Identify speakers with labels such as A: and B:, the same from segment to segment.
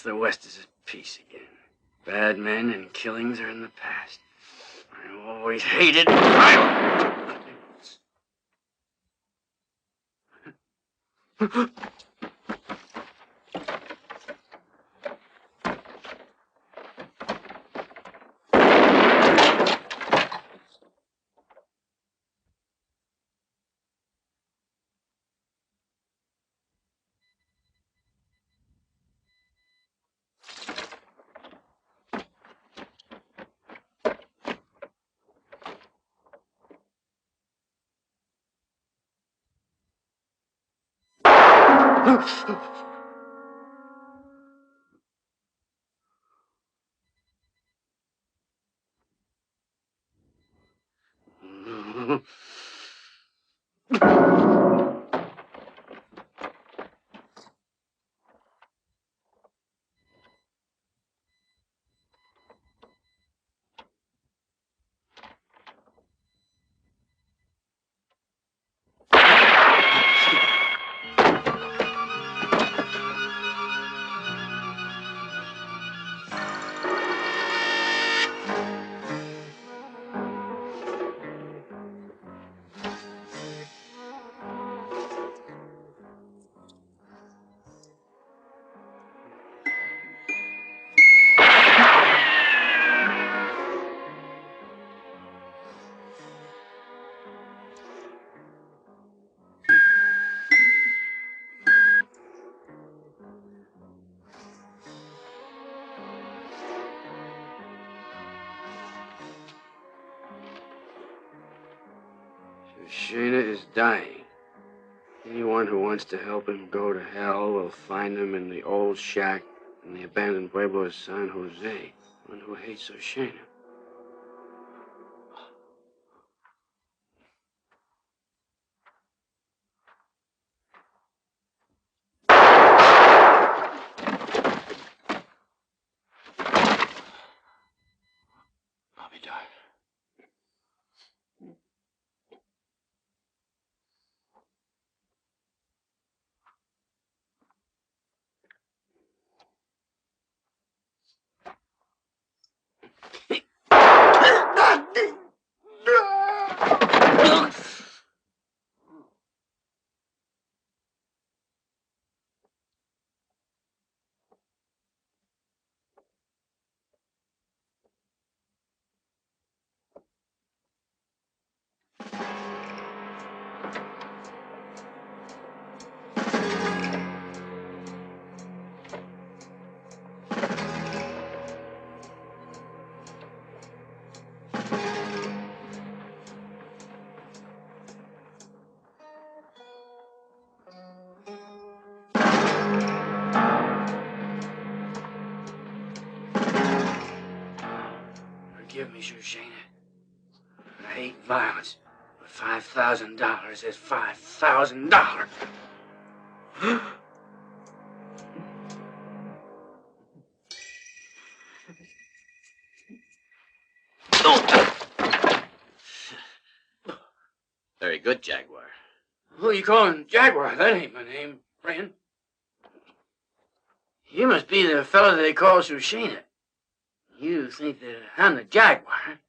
A: The West is at peace again. Bad men and killings are in the past. I always hated violence. Shayna is dying. Anyone who wants to help him go to hell will find him in the old shack in the abandoned pueblo of San Jose. One who hates Shayna. Forgive me, Shayna. I hate violence, but $5,000 is $5,000.
B: Very good, Jaguar.
A: Who are you calling Jaguar? That ain't my name, friend. You must be the fellow they call Shayna. You think that I'm the Jaguar?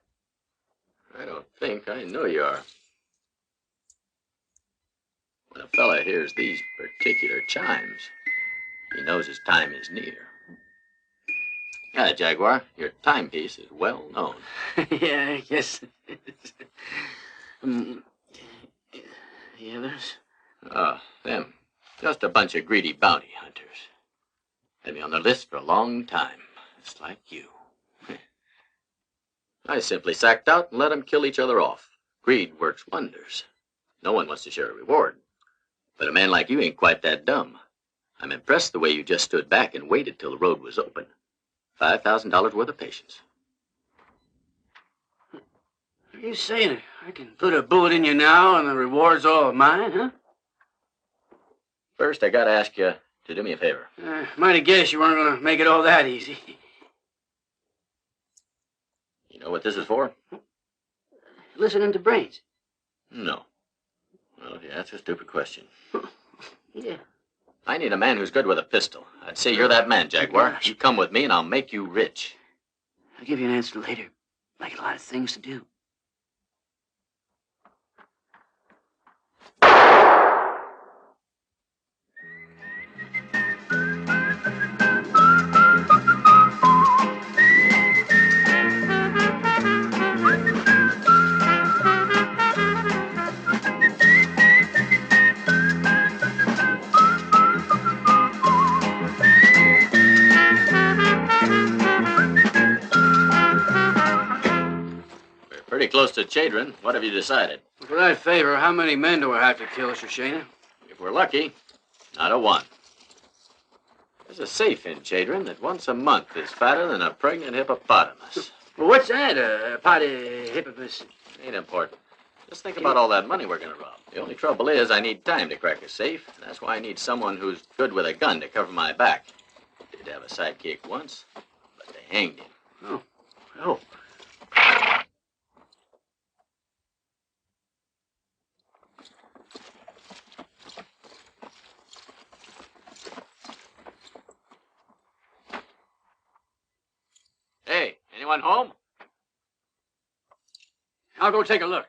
B: I don't think I know you are. When a fella hears these particular chimes, he knows his time is near. Yeah, Jaguar, your timepiece is well known.
A: Yeah, I guess. The others?
B: Them. Just a bunch of greedy bounty hunters. Had me on the list for a long time. Just like you. I simply sacked out and let them kill each other off. Greed works wonders. No one wants to share a reward. But a man like you ain't quite that dumb. I'm impressed the way you just stood back and waited till the road was open. $5,000 worth of patience.
A: Are you saying I can put a bullet in you now and the reward's all mine, huh?
B: First, I gotta ask you to do me a favor.
A: Might have guessed you weren't going to make it all that easy.
B: You know what this is for?
A: Listening to brains.
B: No. Well, yeah, that's a stupid question.
A: Yeah.
B: I need a man who's good with a pistol. I'd say you're that man, Jaguar. You come with me and I'll make you rich.
A: I'll give you an answer later. I got a lot of things to do.
B: Pretty close to Chadron. What have you decided?
A: For that favor, how many men do I have to kill, Shoshana?
B: If we're lucky, not a one. There's a safe in Chadron that once a month is fatter than a pregnant hippopotamus.
A: Well, what's that, a potty hippopotamus?
B: Ain't important. Just think about all that money we're gonna rob. The only trouble is I need time to crack a safe. That's why I need someone who's good with a gun to cover my back. Did have a sidekick once, but they hanged him.
A: Oh. Oh.
B: Hey, anyone home?
A: I'll go take a look.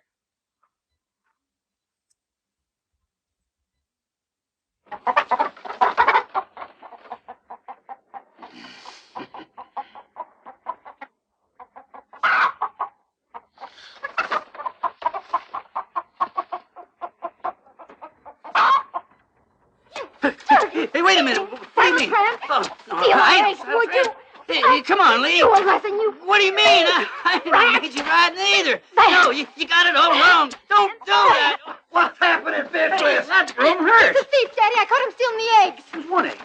A: Hey, wait a minute. What do you mean? Oh, no,
C: Would you?
A: Hey, come on, Lee.
C: You wasn't you.
A: What do you mean? I didn't get you riding either. No, you got it all wrong. Don't do that.
D: What's happening, Petrucci?
A: That room hurts.
C: It's a thief, Daddy. I caught him stealing the eggs.
A: There's one egg.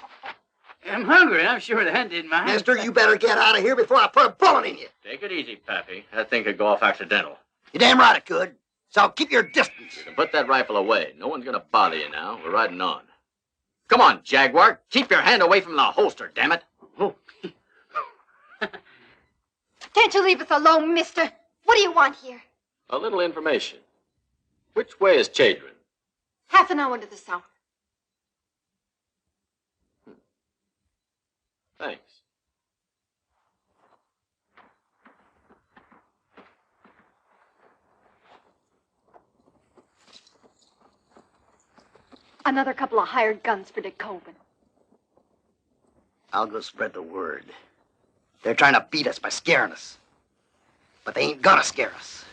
A: I'm hungry. I'm sure the hen didn't mind.
D: Mister, you better get out of here before I put a bullet in you.
B: Take it easy, Pappy. That thing could go off accidental.
D: You're damn right it could. So keep your distance.
B: You can put that rifle away. No one's gonna bother you now. We're riding on. Come on, Jaguar. Keep your hand away from the holster, damn it.
A: Oh.
C: Can't you leave us alone, mister? What do you want here?
B: A little information. Which way is Chadron?
C: Half an hour to the south.
B: Thanks.
C: Another couple of hired guns for Dick Colvin.
D: I'll go spread the word. They're trying to beat us by scaring us. But they ain't gonna scare us.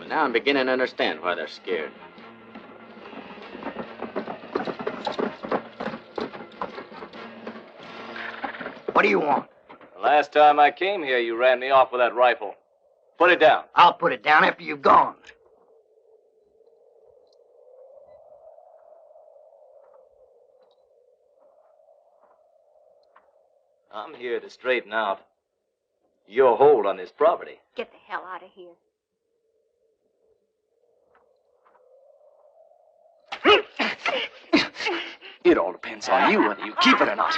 B: Now I'm beginning to understand why they're scared.
D: What do you want?
E: The last time I came here, you ran me off with that rifle. Put it down.
D: I'll put it down after you've gone.
E: I'm here to straighten out your hold on this property.
C: Get the hell out of here.
E: It all depends on you whether you keep it or not.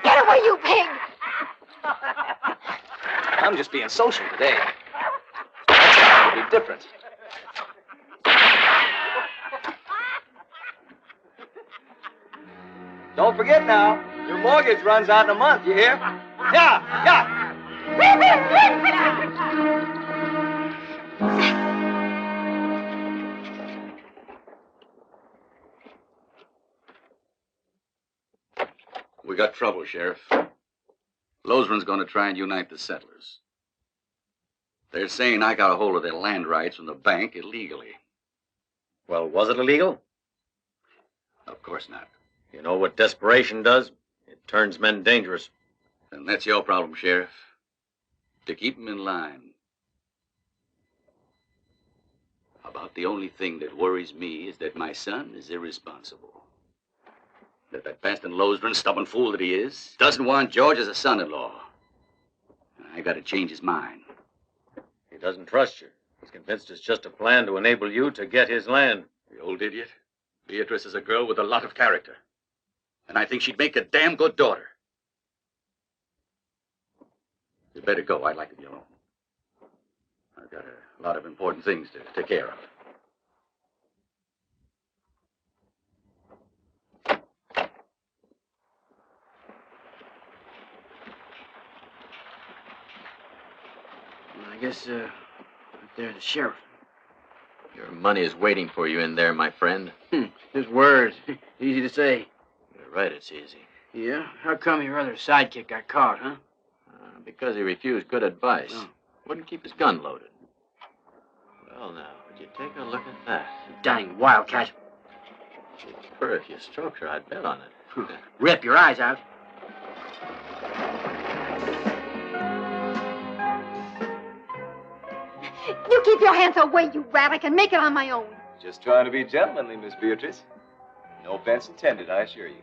C: Get away, you pig!
E: I'm just being social today. Next time it'll be different. Don't forget now, your mortgage runs out in a month, you hear? Yeah, yeah.
F: We got trouble, Sheriff. Lozman's going to try and unite the settlers. They're saying I got a hold of their land rights from the bank illegally.
G: Well, was it illegal?
F: Of course not.
G: You know what desperation does? It turns men dangerous.
F: And that's your problem, Sheriff. To keep them in line. About the only thing that worries me is that my son is irresponsible. That bastard Lozman, stubborn fool that he is, doesn't want George as a son-in-law. I gotta change his mind.
G: He doesn't trust you. He's convinced it's just a plan to enable you to get his land.
F: The old idiot. Beatrice is a girl with a lot of character. And I think she'd make a damn good daughter. You better go. I'd like to be alone. I've got a lot of important things to take care of.
A: I guess, there's the sheriff.
B: Your money is waiting for you in there, my friend.
A: His word. Easy to say.
B: You're right, it's easy.
A: Yeah? How come your other sidekick got caught, huh?
B: Because he refused good advice.
A: Oh.
B: Wouldn't keep his gun loaded. Well, now, would you take a look at that?
A: Dang wildcat.
B: She'd purr if you stroked her, I'd bet on it.
A: Rip your eyes out.
C: You keep your hands away, you rat. I can make it on my own.
E: Just trying to be gentlemanly, Miss Beatrice. No offense intended, I assure you.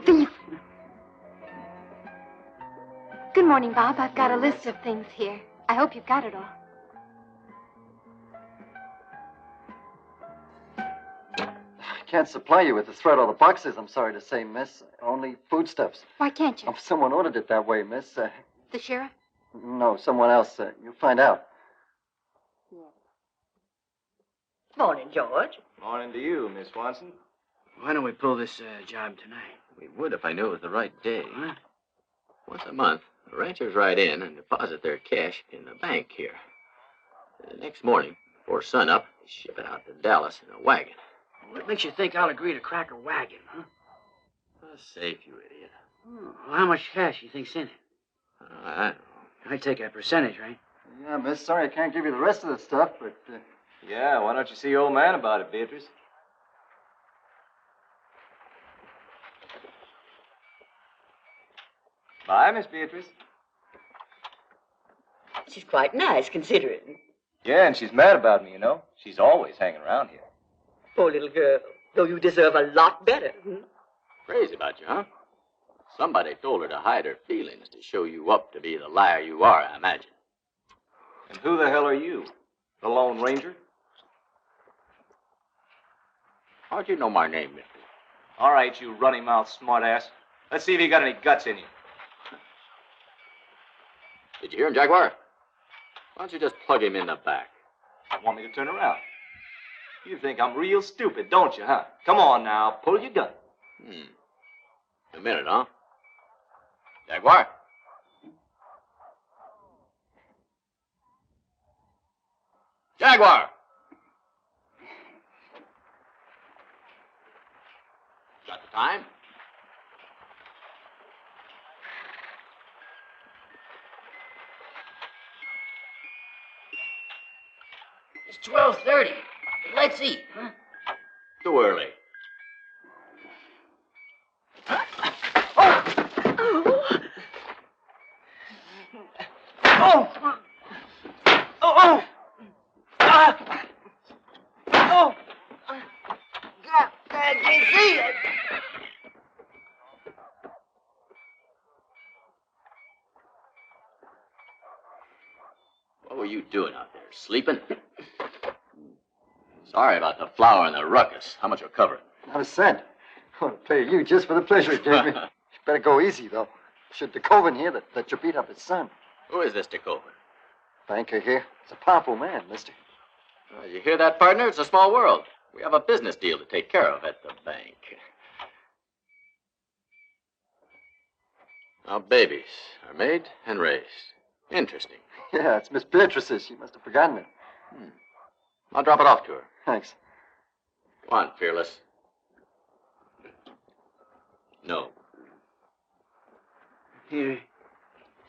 C: Thief. Good morning, Bob. I've got a list of things here. I hope you've got it all.
H: Can't supply you with the thread or the boxes, I'm sorry to say, miss. Only foodstuffs.
C: Why can't you?
H: Oh, someone ordered it that way, miss.
C: The sheriff?
H: No, someone else. You'll find out.
I: Morning, George.
E: Morning to you, Miss Swanson.
A: Why don't we pull this job tonight?
B: We would if I knew it was the right day.
A: What?
B: Once a month, the ranchers ride in and deposit their cash in the bank here. The next morning, before sunup, they ship it out to Dallas in a wagon.
A: What makes you think I'll agree to crack a wagon, huh?
B: Safe, you idiot.
A: Oh, well, how much cash you think's in it?
B: I don't know.
A: I take a percentage, right?
H: Yeah, miss, sorry I can't give you the rest of the stuff, but...
E: Yeah, why don't you see old man about it, Beatrice? Bye, Miss Beatrice.
I: She's quite nice, considering.
E: Yeah, and she's mad about me, you know. She's always hanging around here.
I: Poor little girl. Though you deserve a lot better.
B: Crazy about you, huh? Somebody told her to hide her feelings to show you up to be the liar you are, I imagine.
E: And who the hell are you? The Lone Ranger?
B: How'd you know my name, mister?
E: All right, you runny-mouthed smartass. Let's see if you got any guts in you.
B: Did you hear him, Jaguar? Why don't you just plug him in the back?
E: Want me to turn around? You think I'm real stupid, don't you, huh? Come on now, pull your gun.
B: A minute, huh? Jaguar? Jaguar! Got the time?
A: It's 12:30. Let's eat, huh?
B: Too early.
I: God, I can't see it.
B: What were you doing out there? Sleeping? Sorry about the flour and the ruckus. How much will cover it?
H: Not a cent. I want to pay you just for the pleasure it gave me. You better go easy, though. Should DeKoven hear that you beat up his son.
B: Who is this DeKoven?
H: Banker here. He's a powerful man, mister.
B: You hear that, partner? It's a small world. We have a business deal to take care of at the bank. Now, babies are made and raised. Interesting.
H: Yeah, it's Miss Beatrice's. She must have forgotten it.
B: I'll drop it off to her.
H: Thanks.
B: Come on, Fearless. No.
A: Here.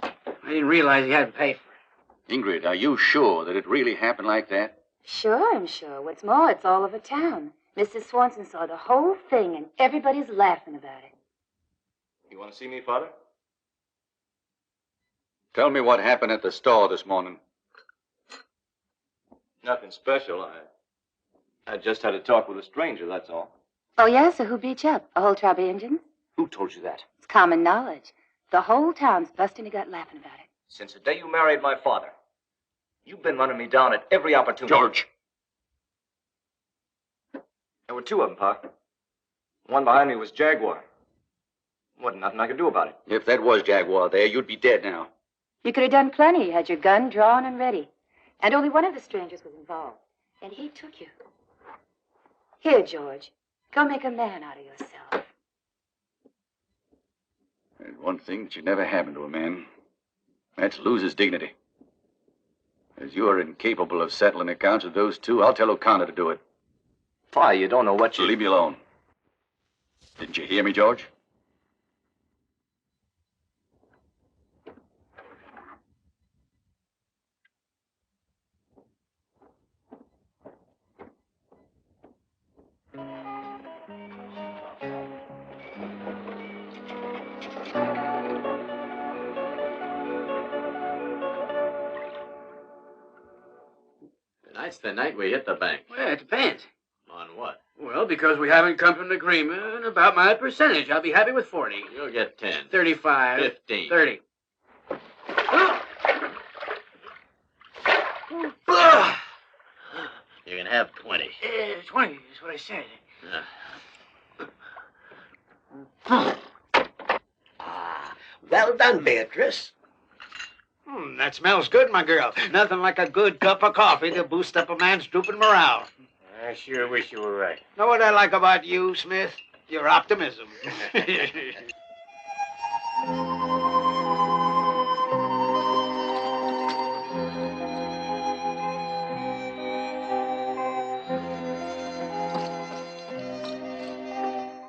A: I didn't realize he hadn't paid for it.
F: Ingrid, are you sure that it really happened like that?
J: Sure, I'm sure. What's more, it's all over town. Mrs. Swanson saw the whole thing, and everybody's laughing about it.
E: You want to see me, Father?
F: Tell me what happened at the store this morning.
E: Nothing special. I just had a talk with a stranger, that's all.
J: Oh, yeah? So who beat you up? A whole tribe of Indians?
E: Who told you that?
J: It's common knowledge. The whole town's busting a gut laughing about it.
E: Since the day you married my father, you've been running me down at every opportunity.
F: George!
E: There were two of them, Pa. The one behind me was Jaguar. Wasn't nothing I could do about it.
F: If that was Jaguar there, you'd be dead now.
J: You could have done plenty. You had your gun drawn and ready. And only one of the strangers was involved. And he took you. Here, George. Go make a man out of yourself.
F: There's one thing that should never happen to a man. That's lose his dignity. As you are incapable of settling accounts with those two, I'll tell O'Connor to do it.
E: Pa, you don't know what you...
F: Leave me alone. Didn't you hear me, George?
B: Tonight's the night we hit the bank.
A: Well, it depends.
B: On what?
A: Well, because we haven't come to an agreement about my percentage. I'll be happy with 40.
B: You'll get 10.
A: 35.
B: 15.
A: 30.
B: You can have 20.
A: 20 is what I said.
K: Well done, Beatrice.
L: That smells good, my girl. Nothing like a good cup of coffee to boost up a man's drooping morale.
G: I sure wish you were right.
L: Know what I like about you, Smith? Your optimism.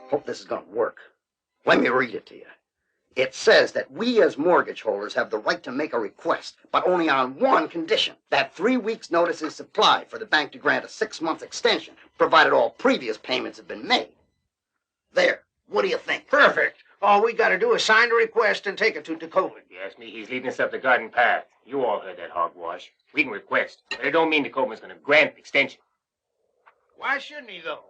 D: Hope this is going to work. Let me read it to you. It says that we as mortgage holders have the right to make a request, but only on one condition, that 3 weeks' notice is supplied for the bank to grant a 6-month extension, provided all previous payments have been made. There. What do you think?
L: Perfect. All we got to do is sign the request and take it to DeCoven.
G: You ask me, he's leading us up the garden path. You all heard that hogwash. We can request, but it don't mean DeCoven's going to grant the extension.
L: Why shouldn't he, though?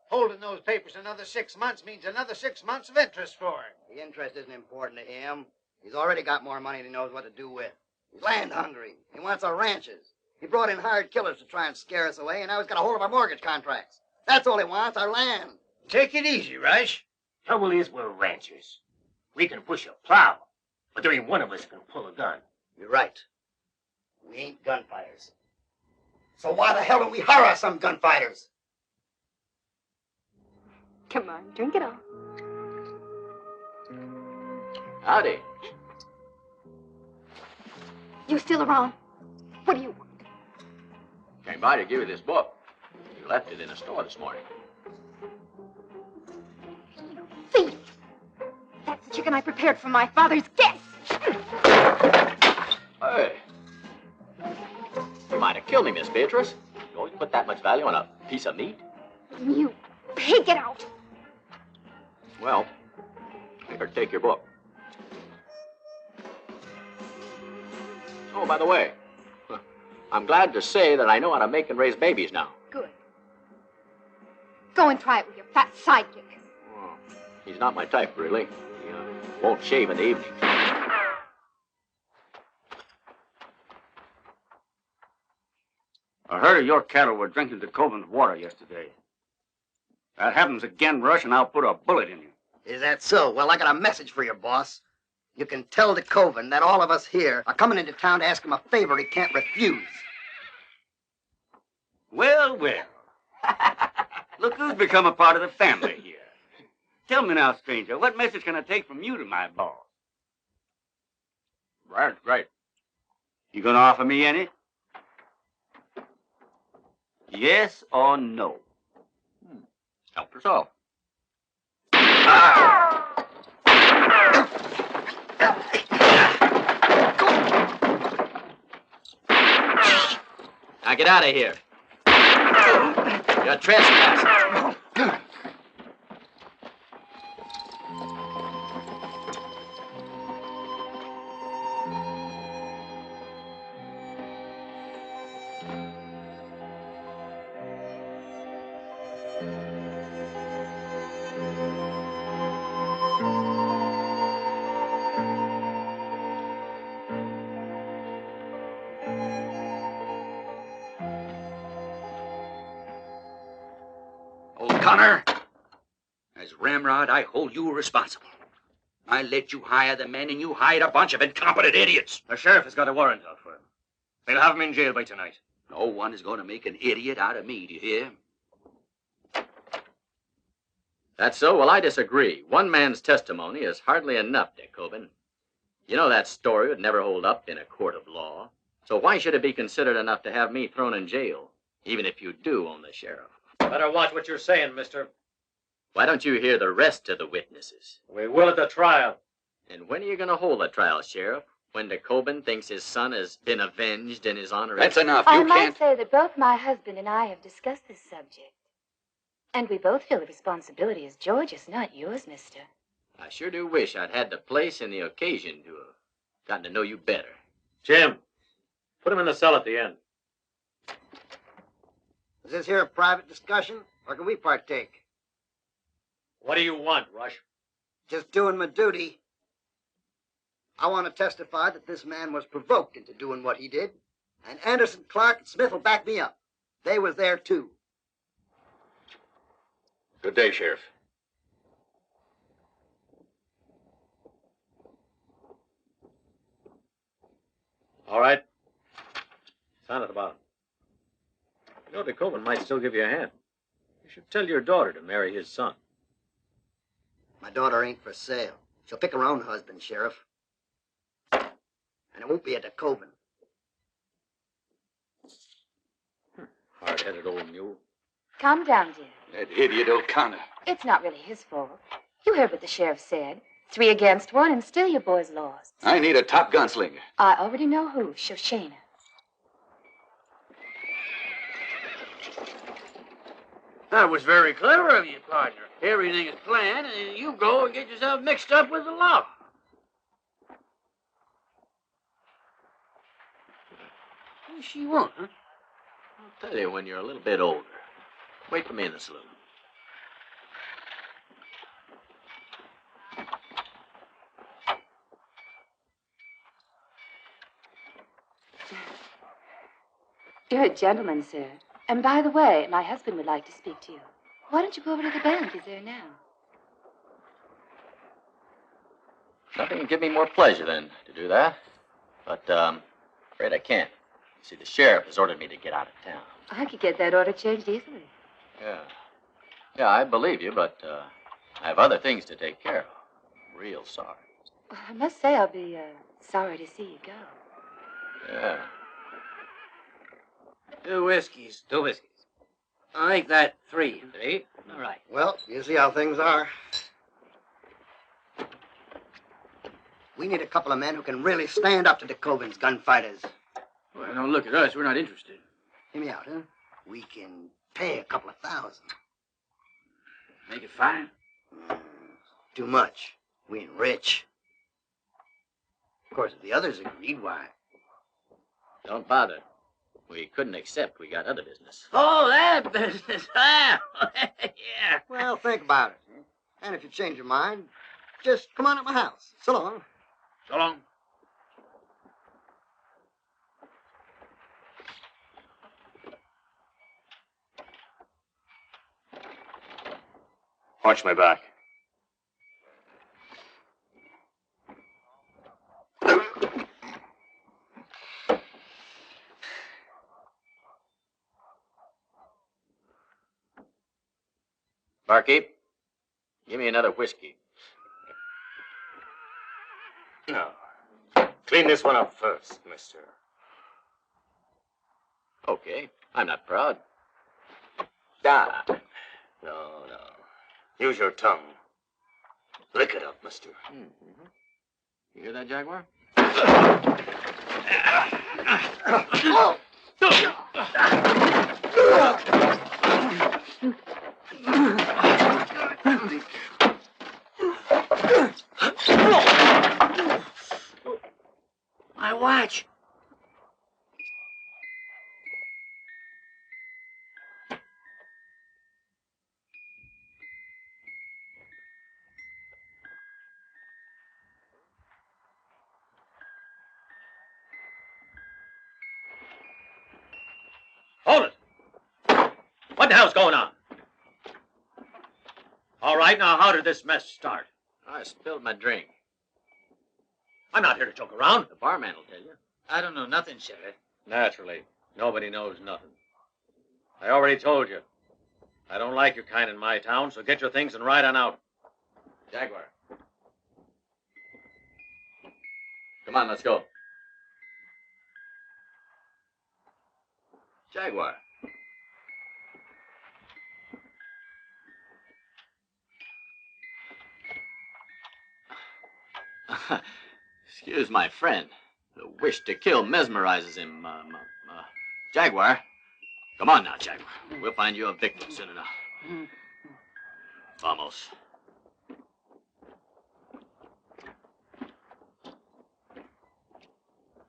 L: Holding those papers another 6 months means another 6 months of interest for him.
D: The interest isn't important to him. He's already got more money than he knows what to do with. He's land hungry. He wants our ranches. He brought in hired killers to try and scare us away, and now he's got a hold of our mortgage contracts. That's all he wants, our land.
L: Take it easy, Rush.
G: Trouble is, we're ranchers. We can push a plow, but there ain't one of us who can pull a gun.
D: You're right. We ain't gunfighters. So why the hell don't we hire some gunfighters?
C: Come on, drink it all.
B: Howdy.
C: You still around? What do you want?
B: Came by to give you this book. You left it in a store this morning.
C: Thief! That's the chicken I prepared for my father's guests.
B: Hey. You might have killed me, Miss Beatrice. You always put that much value on a piece of meat?
C: You pig, get out!
B: Well, here, take your book. Oh, by the way, I'm glad to say that I know how to make and raise babies now.
C: Good. Go and try it with your fat sidekick.
B: Oh, he's not my type, really. He won't shave in the evening.
M: A herd of your cattle were drinking DeCoven's water yesterday. That happens again, Rush, and I'll put a bullet in you.
D: Is that so? Well, I got a message for you, boss. You can tell DeCoven that all of us here are coming into town to ask him a favor he can't refuse.
M: Well, well. Look who's become a part of the family here. Tell me now, stranger, what message can I take from you to my boss?
B: Right.
M: You gonna offer me any? Yes or no?
B: Help yourself. Now get out of here. You're trespassing.
F: Connor, as Ramrod, I hold you responsible. I let you hire the men, and you hired a bunch of incompetent idiots.
G: The sheriff has got a warrant out for him. They'll have him in jail by tonight.
F: No one is going to make an idiot out of me, do you hear?
B: That's so? Well, I disagree. One man's testimony is hardly enough, Jacobin. You know that story would never hold up in a court of law. So why should it be considered enough to have me thrown in jail, even if you do own the sheriff?
N: Better watch what you're saying, mister.
B: Why don't you hear the rest of the witnesses?
N: We will at the trial.
B: And when are you going to hold the trial, Sheriff? When Jacobin thinks his son has been avenged and his honor...
F: That's enough.
J: I
F: You
J: might
F: can't...
J: say that both my husband and I have discussed this subject. And we both feel the responsibility is George's, not yours, mister.
B: I sure do wish I'd had the place and the occasion to have gotten to know you better.
N: Jim, put him in the cell at the end.
L: Is this here a private discussion, or can we partake?
N: What do you want, Rush?
L: Just doing my duty. I want to testify that this man was provoked into doing what he did, and Anderson, Clark, and Smith will back me up. They was there, too.
F: Good day, Sheriff.
N: All right. Sign at the bottom. You know, Jacobin might still give you a hand. You should tell your daughter to marry his son.
L: My daughter ain't for sale. She'll pick her own husband, Sheriff. And it won't be a Jacobin.
N: Hard-headed old mule.
J: Calm down, dear.
F: That idiot O'Connor.
J: It's not really his fault. You heard what the sheriff said. 3 against 1, and still your boys lost.
F: I need a top gunslinger.
J: I already know who. Shoshana.
A: That was very clever of you, partner. Everything is planned, and you go and get yourself mixed up with the law. What does she want, huh?
B: I'll tell you when you're a little bit older. Wait for me in the saloon.
J: You're a gentleman, sir. And by the way, my husband would like to speak to you. Why don't you go over to the bank? He's there now.
B: Nothing can give me more pleasure than to do that. But, afraid I can't. See, the sheriff has ordered me to get out of town.
J: I could get that order changed easily.
B: Yeah. Yeah, I believe you, but, I have other things to take care of. Real sorry.
J: I must say I'll be, sorry to see you go.
B: Yeah.
A: 2 whiskeys.
N: 2 whiskeys.
A: I'll make that 3.
N: 3? All right.
L: Well, you see how things are. We need a couple of men who can really stand up to Jacobin's gunfighters.
A: Well, don't look at us. We're not interested.
L: Hear me out, huh? We can pay a couple of $1,000.
A: Make it fine.
L: Too much. We ain't rich. Of course, if the others agreed, why?
B: Don't bother. We couldn't accept. We got other business.
A: Oh, that business. Ah, yeah.
L: Well, think about it. And if you change your mind, just come on at my house. So long.
A: So long.
G: Watch my back.
B: Barkeep, give me another whiskey.
G: No. Clean this one up first, mister.
B: Okay, I'm not proud.
G: Ah. No. Use your tongue. Lick it up, mister.
B: Mm-hmm. You hear that, Jaguar?
M: My watch.
N: Hold it! What the hell's going on? All right, now how did this mess start?
B: I spilled my drink.
N: I'm not here to joke around.
B: The barman will tell you.
M: I don't know nothing, Sheriff.
N: Naturally. Nobody knows nothing. I already told you. I don't like your kind in my town, so get your things and ride on out.
B: Jaguar. Come on, let's go. Jaguar. Excuse my friend. The wish to kill mesmerizes him. Jaguar. Come on now, Jaguar. We'll find you a victim soon enough. Vamos.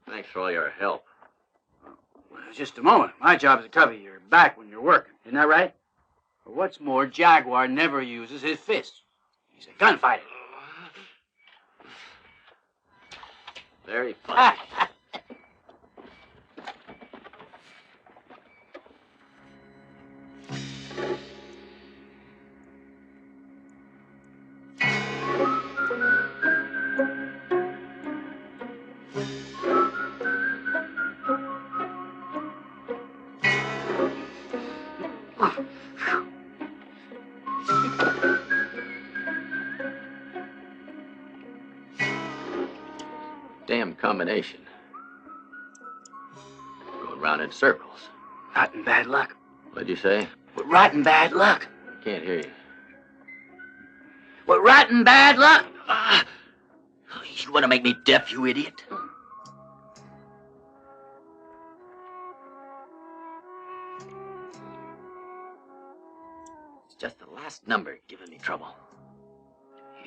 B: Thanks for all your help.
M: Well, just a moment. My job is to cover your back when you're working. Isn't that right? But what's more, Jaguar never uses his fists. He's a gunfighter.
B: Very funny. Damn combination. Going round in circles.
M: Rotten bad luck.
B: What'd you say?
M: What rotten bad luck.
B: I can't hear you.
M: What rotten bad luck.
K: You want to make me deaf, you idiot?
B: It's just the last number giving me trouble.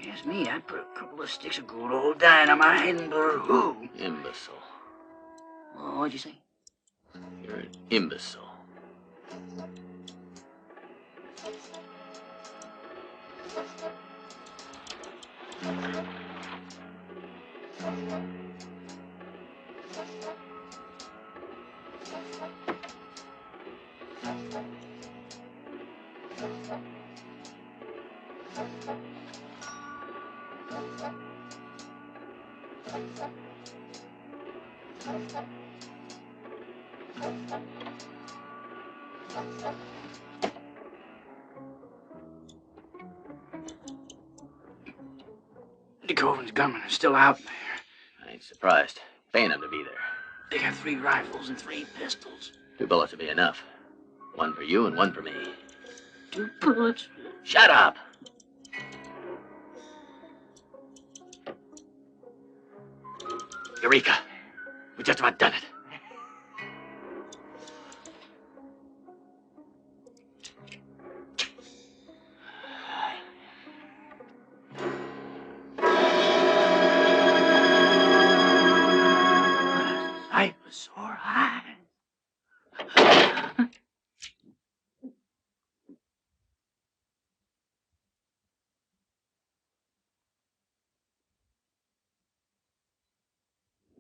M: Yes, me. I put a couple of sticks of good old dynamite in the who?
B: Imbecile.
M: Oh, what'd you say?
B: You're an imbecile.
M: DeKoven's gunmen are still out there.
B: I ain't surprised. Paying them to be there.
M: They got 3 rifles and 3 pistols.
B: 2 bullets will be enough. 1 for you and 1 for me.
M: 2 bullets?
B: Shut up! Eureka! We just about done it.
M: I was so high.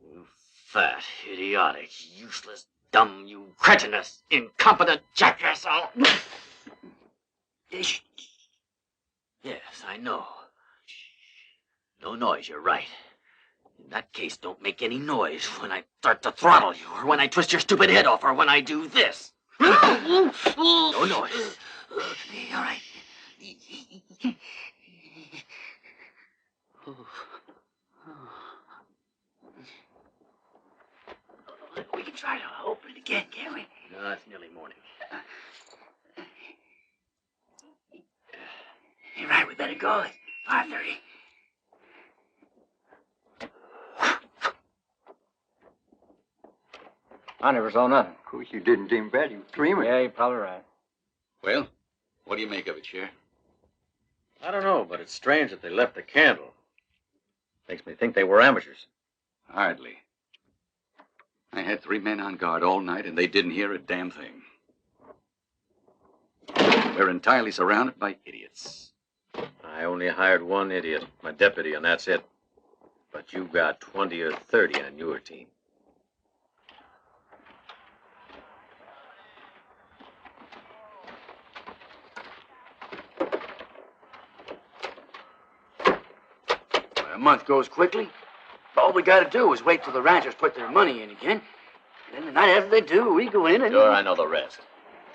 B: You fat, idiotic, useless, dumb, you cretinous, incompetent jackass. Yes, I know. No noise, you're right. In that case, don't make any noise when I start to throttle you, or when I twist your stupid head off, or when I do this. No noise.
M: All right. We can try to open it again, can't we?
B: No, it's nearly morning.
M: You're right, we better go. It's 5:30.
N: I never saw nothing.
H: Of course, you didn't dream bad. You were dreaming.
N: Yeah, you're probably right.
F: Well, what do you make of it, Sheriff?
N: I don't know, but it's strange that they left the candle. Makes me think they were amateurs.
F: Hardly. I had 3 men on guard all night, and they didn't hear a damn thing. We're entirely surrounded by idiots.
N: I only hired 1 idiot, my deputy, and that's it. But you got 20 or 30 on your team.
M: A month goes quickly. All we gotta do is wait till the ranchers put their money in again. Then the night after they do, we go in and...
B: Sure, I know the rest.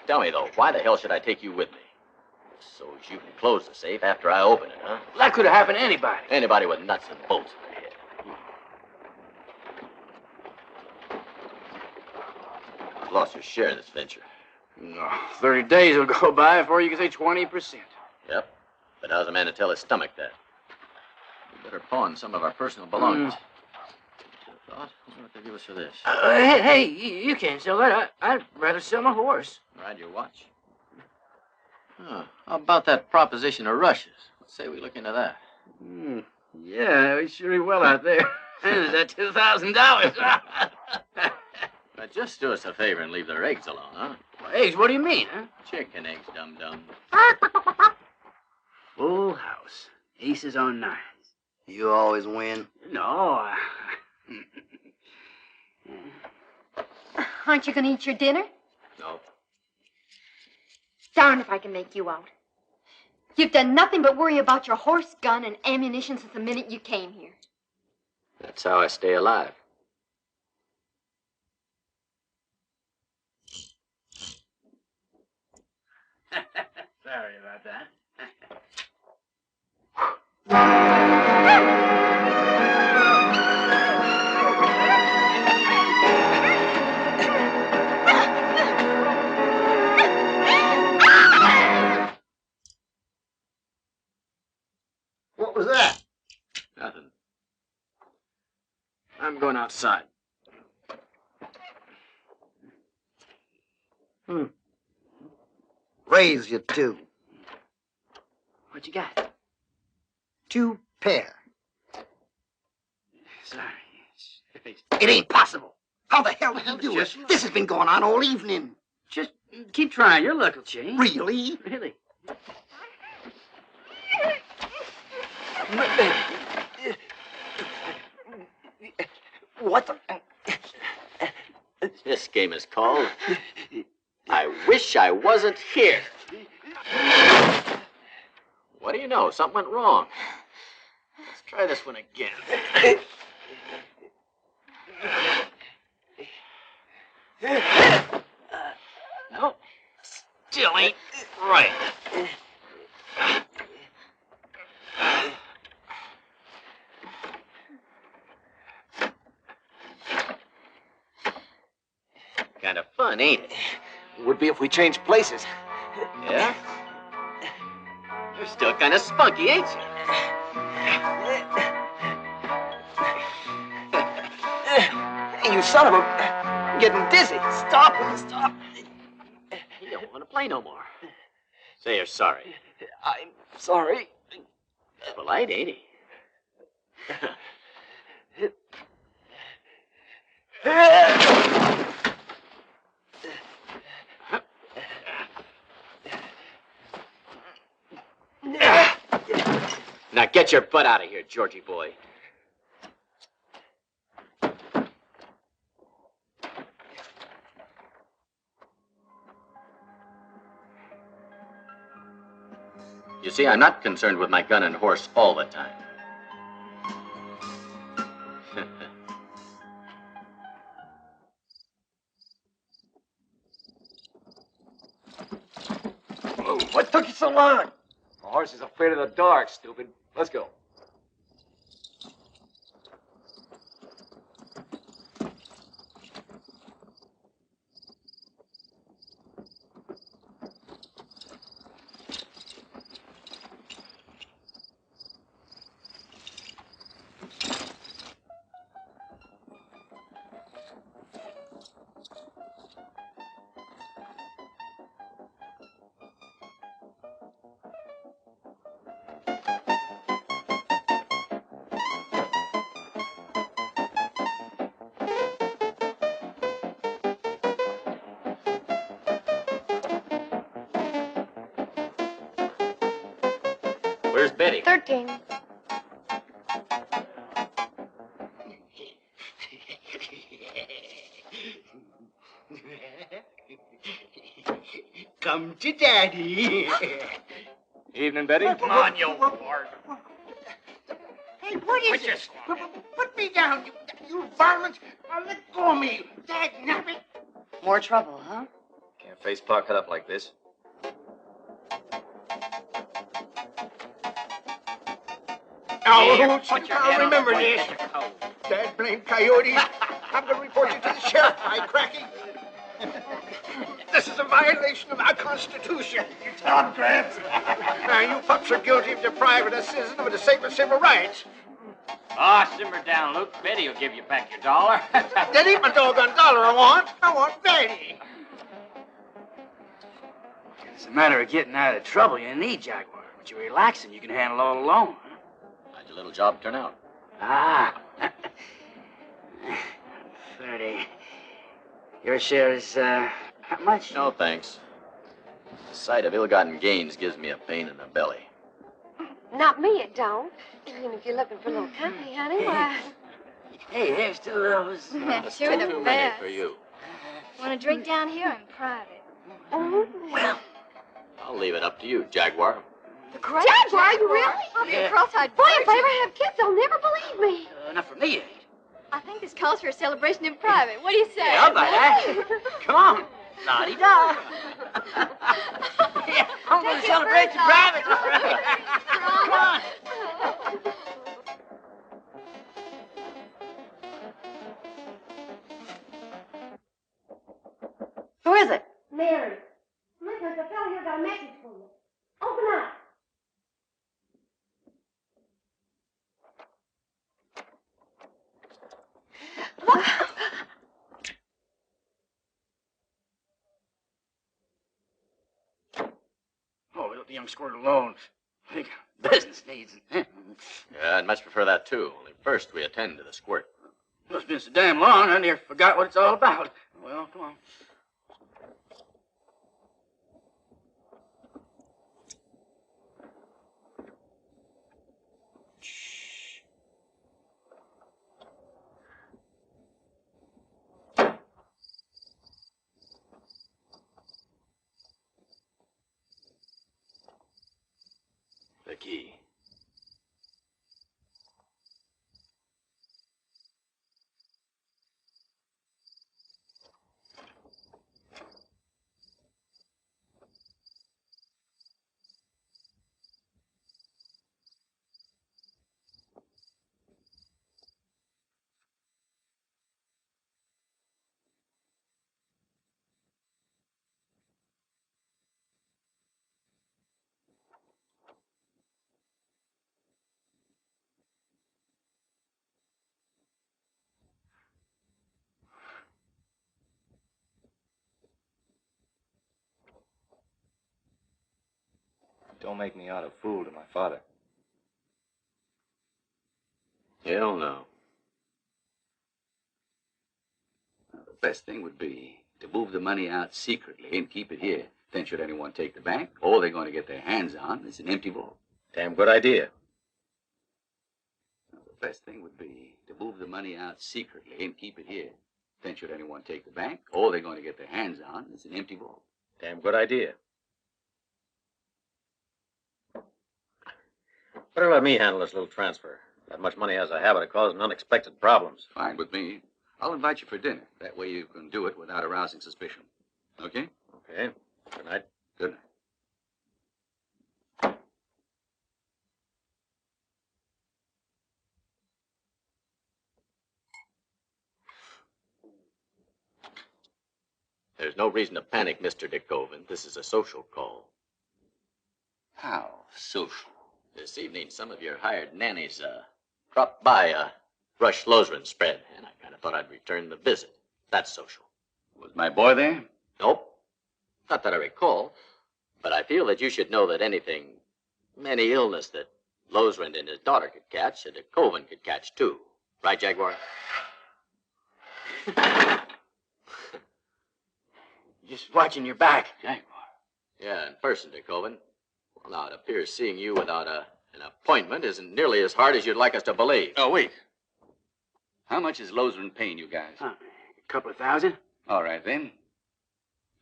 B: Tell me, though, why the hell should I take you with me? So as you can close the safe after I open it, huh?
M: Well, that could have happened to anybody.
B: Anybody with nuts and bolts in their head. You've lost your share in this venture.
M: No, 30 days will go by before you can say 20%.
B: Yep. But how's a man to tell his stomach that? We better pawn some of our personal belongings. Thought? I wonder what they'll give us for this.
M: Hey, you can't sell that. I'd rather sell my horse.
B: Ride your watch. Huh. How about that proposition of Russia's? Let's say we look into that.
M: Yeah, we sure well out there. Is that $2,000?
B: But just do us a favor and leave their eggs alone, huh?
M: Eggs? What do you mean, huh?
B: Chicken eggs, dum-dum.
M: Full house. Aces on 9s.
L: You always win.
M: No.
C: Aren't you going to eat your dinner?
B: No.
C: Darn if I can make you out. You've done nothing but worry about your horse, gun, and ammunition since the minute you came here.
B: That's how I stay alive.
M: Sorry about that.
L: What was that?
B: Nothing.
M: I'm going outside.
L: Raise you 2.
M: What you got?
L: 2 pair.
M: Sorry.
L: It ain't possible. How the hell did you do it? This has been going on all evening.
M: Just keep trying. Your luck will change.
L: Really?
M: Really.
L: What the...
B: This game is called I Wish I Wasn't Here. What do you know? Something went wrong. Let's try this one again. No, still ain't right. Kind of fun, ain't it?
E: Would be if we changed places.
B: Yeah? You're still kind of spunky, ain't you?
E: You son of a... I'm getting dizzy. Stop.
B: You don't want to play no more. Say you're sorry.
E: I'm sorry.
B: Polite, ain't he? Now get your butt out of here, Georgie boy. You see, I'm not concerned with my gun and horse all the time.
E: What took you so long? The horse is afraid of the dark, stupid. Let's go.
B: Where's Betty?
C: 13.
L: Come to Daddy.
E: Evening, Betty.
L: Come on, you whore. Hey, what is it? Put me down, you varmints. Let go of me. Dag nabbit.
J: More trouble, huh?
N: Can't face Pa cut up like this.
L: Now, I'll remember this. Dad blamed coyotes. I'm going to report you to the sheriff, my cracky. This is a violation of our Constitution. You tell him, Gramps. You pups are guilty of depriving a citizen of the safest civil rights.
M: Ah, simmer down, Luke. Betty will give you back your dollar.
L: That ain't my doggone dollar I want Betty.
M: It's a matter of getting out of trouble. You need Jaguar. But you're relaxing. You can handle it all alone.
B: How'd your little job turn out?
M: Ah. 30. Your share is, how much?
B: No, thanks. The sight of ill-gotten gains gives me a pain in the belly.
C: Not me, it don't. Even if you're looking for a little company, honey, why?
M: Hey, here's to those.
C: Sure, the
B: Too many
C: best.
B: for you.
C: Want to drink down here in private?
M: Well,
B: I'll leave it up to you, Jaguar.
C: Jaguar, you really? I'll be a cross-eyed boy if I ever have kids. They'll never believe me.
M: Not for me, it ain't.
C: I think this calls for a celebration in private. What do you say?
M: Yeah, I'll buy that. Come on. La-di-da. Yeah, I'm going to celebrate in private. Come on.
J: Who is it?
C: Mary. Listen, the fellow here got a message for you. Open up.
M: Oh, let the young squirt alone. I think business needs it.
B: Yeah, I'd much prefer that, too. Only first we attend to the squirt.
M: Well, it's been so damn long, I near forgot what it's all about. Well, come on.
B: The key.
E: Don't make me out a fool to my father.
F: Hell no. Now, the best thing would be to move the money out secretly and keep it here. Then should anyone take the bank, all they're going to get their hands on is an empty vault.
N: Damn good idea.
F: Now, the best thing would be to move the money out secretly and keep it here. Then should anyone take the bank, all they're going to get their hands on is an empty vault.
N: Damn good idea. Better let me handle this little transfer. That much money has a habit of causing unexpected problems.
F: Fine with me. I'll invite you for dinner. That way you can do it without arousing suspicion. Okay?
N: Okay. Good night.
F: Good night.
B: There's no reason to panic, Mr. DeKoven. This is a social call.
F: How social?
B: This evening, some of your hired nannies dropped by a Rush Lozeren spread, and I kind of thought I'd return the visit. That's social.
F: Was my boy there?
B: Nope. Not that I recall. But I feel that you should know that any illness that Lozeren and his daughter could catch, a DeKoven could catch too. Right, Jaguar?
M: Just watching your back, Jaguar.
B: Yeah, in person, DeKoven. Well, now, it appears seeing you without a An appointment isn't nearly as hard as you'd like us to believe.
F: Oh, wait. How much is Lozern paying you guys?
M: A couple of thousand.
F: All right, then.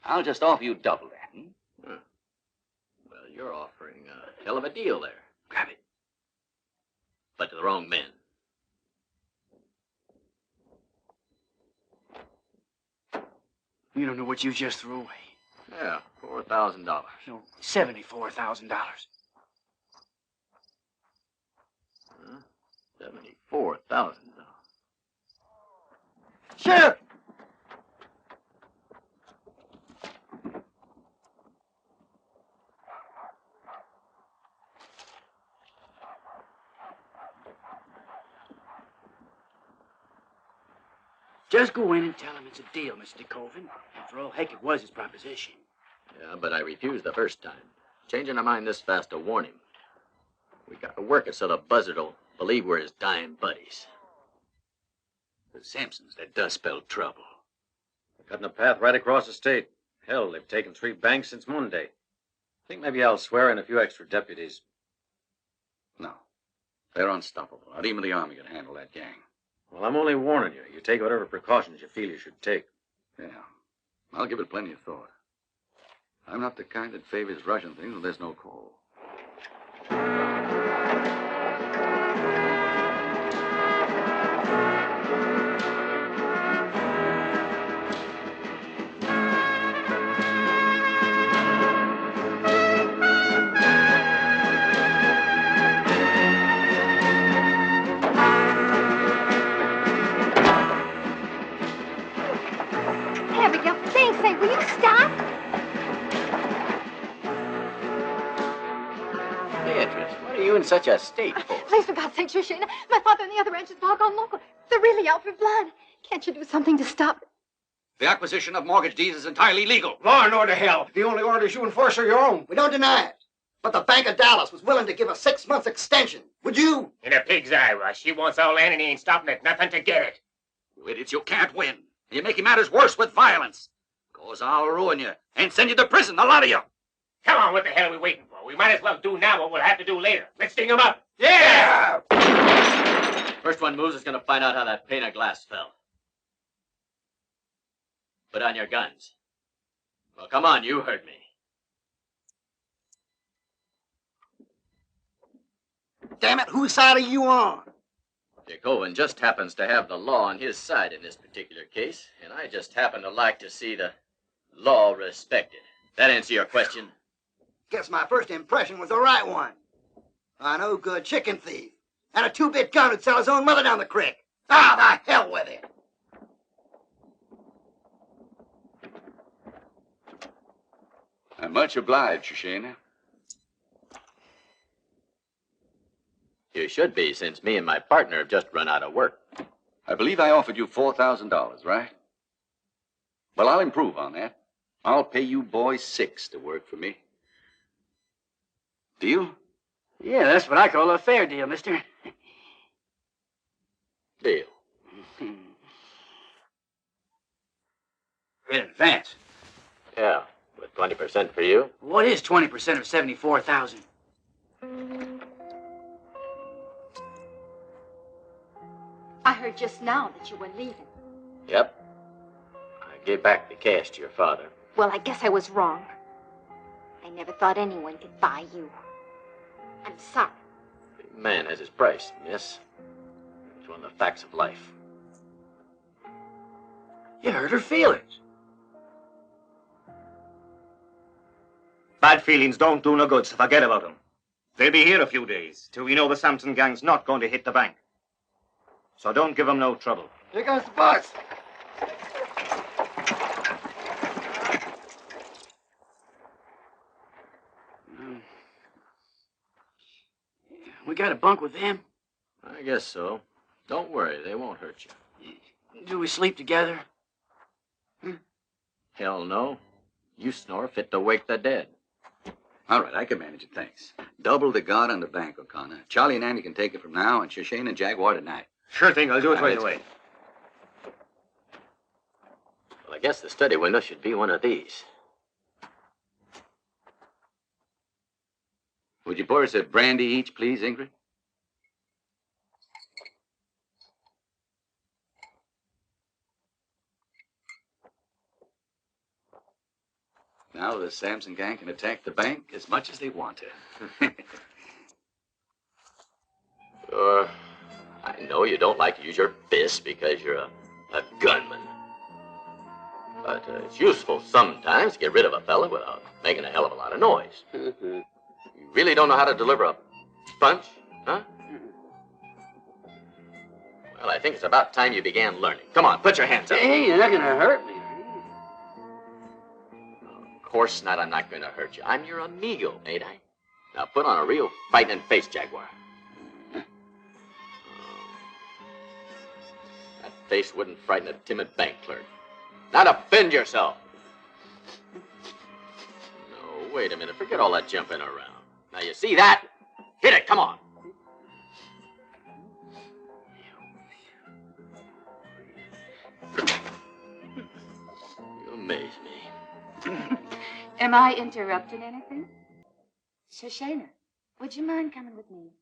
F: I'll just offer you double that.
B: Well, you're offering a hell of a deal there.
M: Grab it.
B: But to the wrong men.
M: You don't know what you just threw away.
B: Yeah, $4,000.
M: No, $74,000.
B: $74,000.
H: Sheriff!
M: Just go in and tell him it's a deal, Mr. Colvin. After all, heck, it was his proposition.
B: Yeah, but I refused the first time. Changing our mind this fast to warn him. We got to work it so the buzzard'll believe we're his dying buddies.
F: The Sampsons, that does spell trouble.
N: They're cutting a path right across the state. Hell, they've taken 3 banks since Monday. I think maybe I'll swear in a few extra deputies.
F: No. They're unstoppable. Not even the army can handle that gang.
N: Well, I'm only warning you. You take whatever precautions you feel you should take.
F: Yeah. I'll give it plenty of thought. I'm not the kind that favors rushing things when there's no call.
C: Abigail, thanks, say, will you stop?
B: Beatrice, what are you in such a state for?
C: Please, for God's sake, Shoshana. My father and the other ranchers have all gone local. They're really out for blood. Can't you do something to stop it?
F: The acquisition of mortgage deeds is entirely legal.
L: Law and order, hell. The only orders you enforce are your own.
D: We don't deny it. But the Bank of Dallas was willing to give a 6-month extension. Would you?
G: In a pig's eye, Rush. He wants all land and he ain't stopping at nothing to get it.
F: You idiots, you can't win. You're making matters worse with violence. Cause I'll ruin you and send you to prison, a lot of you.
G: Come on, what the hell are we waiting for? We might as well do now what we'll have to do later. Let's sting him up.
B: Yeah! First one moves is going to find out how that pane of glass fell. Put on your guns. Well, come on, you heard me.
D: Damn it, whose side are you on?
B: Colvin just happens to have the law on his side in this particular case, and I just happen to like to see the law respected. That answer your question?
D: Guess my first impression was the right one. A no-good chicken thief. And a 2-bit gun who'd sell his own mother down the creek. Ah, the hell with it.
F: I'm much obliged, Shoshana.
B: You should be, since me and my partner have just run out of work.
F: I believe I offered you $4,000, right? Well, I'll improve on that. I'll pay you boys $6 to work for me. Deal?
M: Yeah, that's what I call a fair deal, mister.
B: Deal.
M: In advance.
B: Yeah, with 20% for you.
M: What is 20% of 74,000?
C: I heard just now that you were leaving.
B: Yep. I gave back the cash to your father.
C: Well, I guess I was wrong. I never thought anyone could buy you. I'm sorry.
B: Man has his price, miss. It's one of the facts of life.
M: You hurt her feelings.
E: Bad feelings don't do no good, so forget about them. They'll be here a few days, till we know the Sampson gang's not going to hit the bank. So don't give them no trouble.
H: Here comes the boss.
M: We got a bunk with them?
B: I guess so. Don't worry, they won't hurt you.
M: Do we sleep together?
B: Hell no. You snore fit to wake the dead.
F: All right, I can manage it, thanks. Double the guard on the bank, O'Connor. Charlie and Andy can take it from now, and Shoshana and Jaguar tonight.
E: Sure thing, I'll do it right away.
B: Well, I guess the study window should be one of these.
F: Would you pour us a brandy each, please, Ingrid? Now the Samson gang can attack the bank as much as they want to.
B: I know you don't like to use your fists because you're a gunman. But it's useful sometimes to get rid of a fella without making a hell of a lot of noise. You really don't know how to deliver a punch, huh? Well, I think it's about time you began learning. Come on, put your hands up.
M: Hey, you're not going to hurt me.
B: Of course not, I'm not going to hurt you. I'm your amigo, ain't I? Now put on a real fighting face, Jaguar. That face wouldn't frighten a timid bank clerk. Now defend yourself. No, wait a minute. Forget all that jumping around. Now you see that? Hit it, come on. You amaze me.
J: Am I interrupting anything? Shoshana, would you mind coming with me?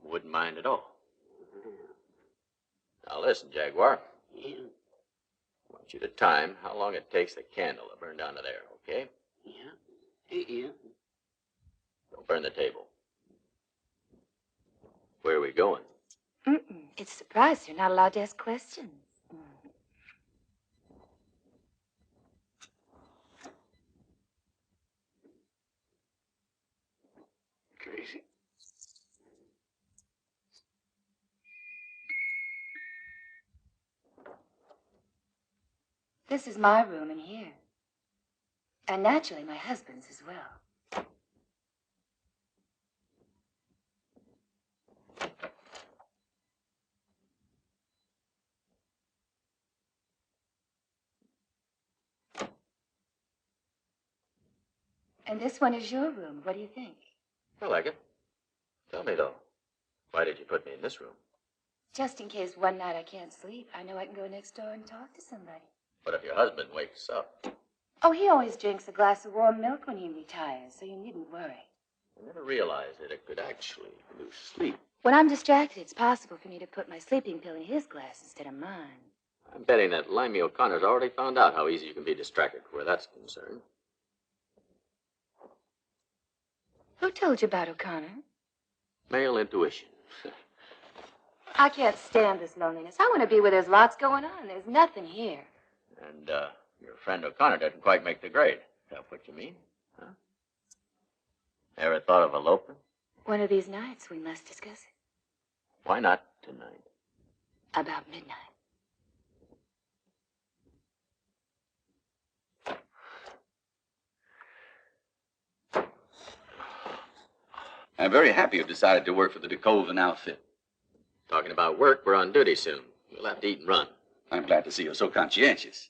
B: Wouldn't mind at all. Now listen, Jaguar. I want you to time how long it takes the candle to burn down to there, okay?
M: Yeah.
B: Don't burn the table. Where are we going?
J: It's a surprise. You're not allowed to ask questions.
M: Crazy.
J: This is my room in here. And naturally, my husband's as well. And this one is your room. What do you think?
B: I like it. Tell me, though, why did you put me in this room?
J: Just in case one night I can't sleep, I know I can go next door and talk to somebody.
B: But if your husband wakes up,
J: Oh, he always drinks a glass of warm milk when he retires, so you needn't worry.
B: I never realized that it could actually lose sleep.
J: When I'm distracted, it's possible for me to put my sleeping pill in his glass instead of mine.
B: I'm betting that Limey O'Connor's already found out how easy you can be distracted where that's concerned.
J: Who told you about O'Connor?
B: Male intuition.
J: I can't stand this loneliness. I want to be where there's lots going on. There's nothing here.
B: And, your friend O'Connor doesn't quite make the grade. Is that what you mean? Huh? Ever thought of eloping?
J: One of these nights, we must discuss it.
B: Why not tonight?
J: About midnight.
F: I'm very happy you've decided to work for the DeCoven outfit.
B: Talking about work, we're on duty soon. We'll have to eat and run.
F: I'm glad to see you're so conscientious.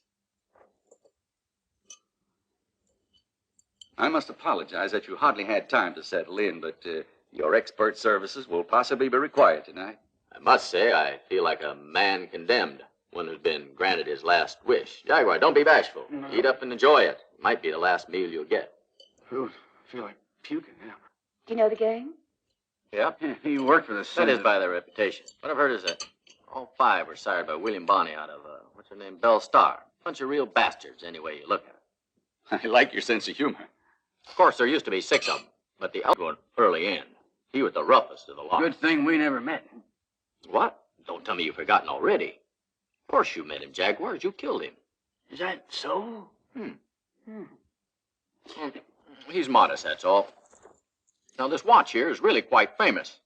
F: I must apologize that you hardly had time to settle in, but your expert services will possibly be required tonight.
B: I must say, I feel like a man condemned, one who's been granted his last wish. Jaguar, don't be bashful.
M: No.
B: Eat up and enjoy it. It might be the last meal you'll get.
M: Ooh, I feel like puking now.
J: Do you know the gang?
B: Yep.
M: He worked for the
B: That
M: Senate.
B: is by their reputation. What I've heard is that all five were sired by William Bonney out of, what's her name, Belle Starr. Bunch of real bastards, any way you look at it.
F: I like your sense of humor.
B: Of course, there used to be 6 of them, but the other one early in. He was the roughest of the lot.
M: Good thing we never met.
B: What? Don't tell me you've forgotten already. Of course you met him, Jaguars. You killed him.
M: Is that so?
B: He's modest, that's all. Now, this watch here is really quite famous.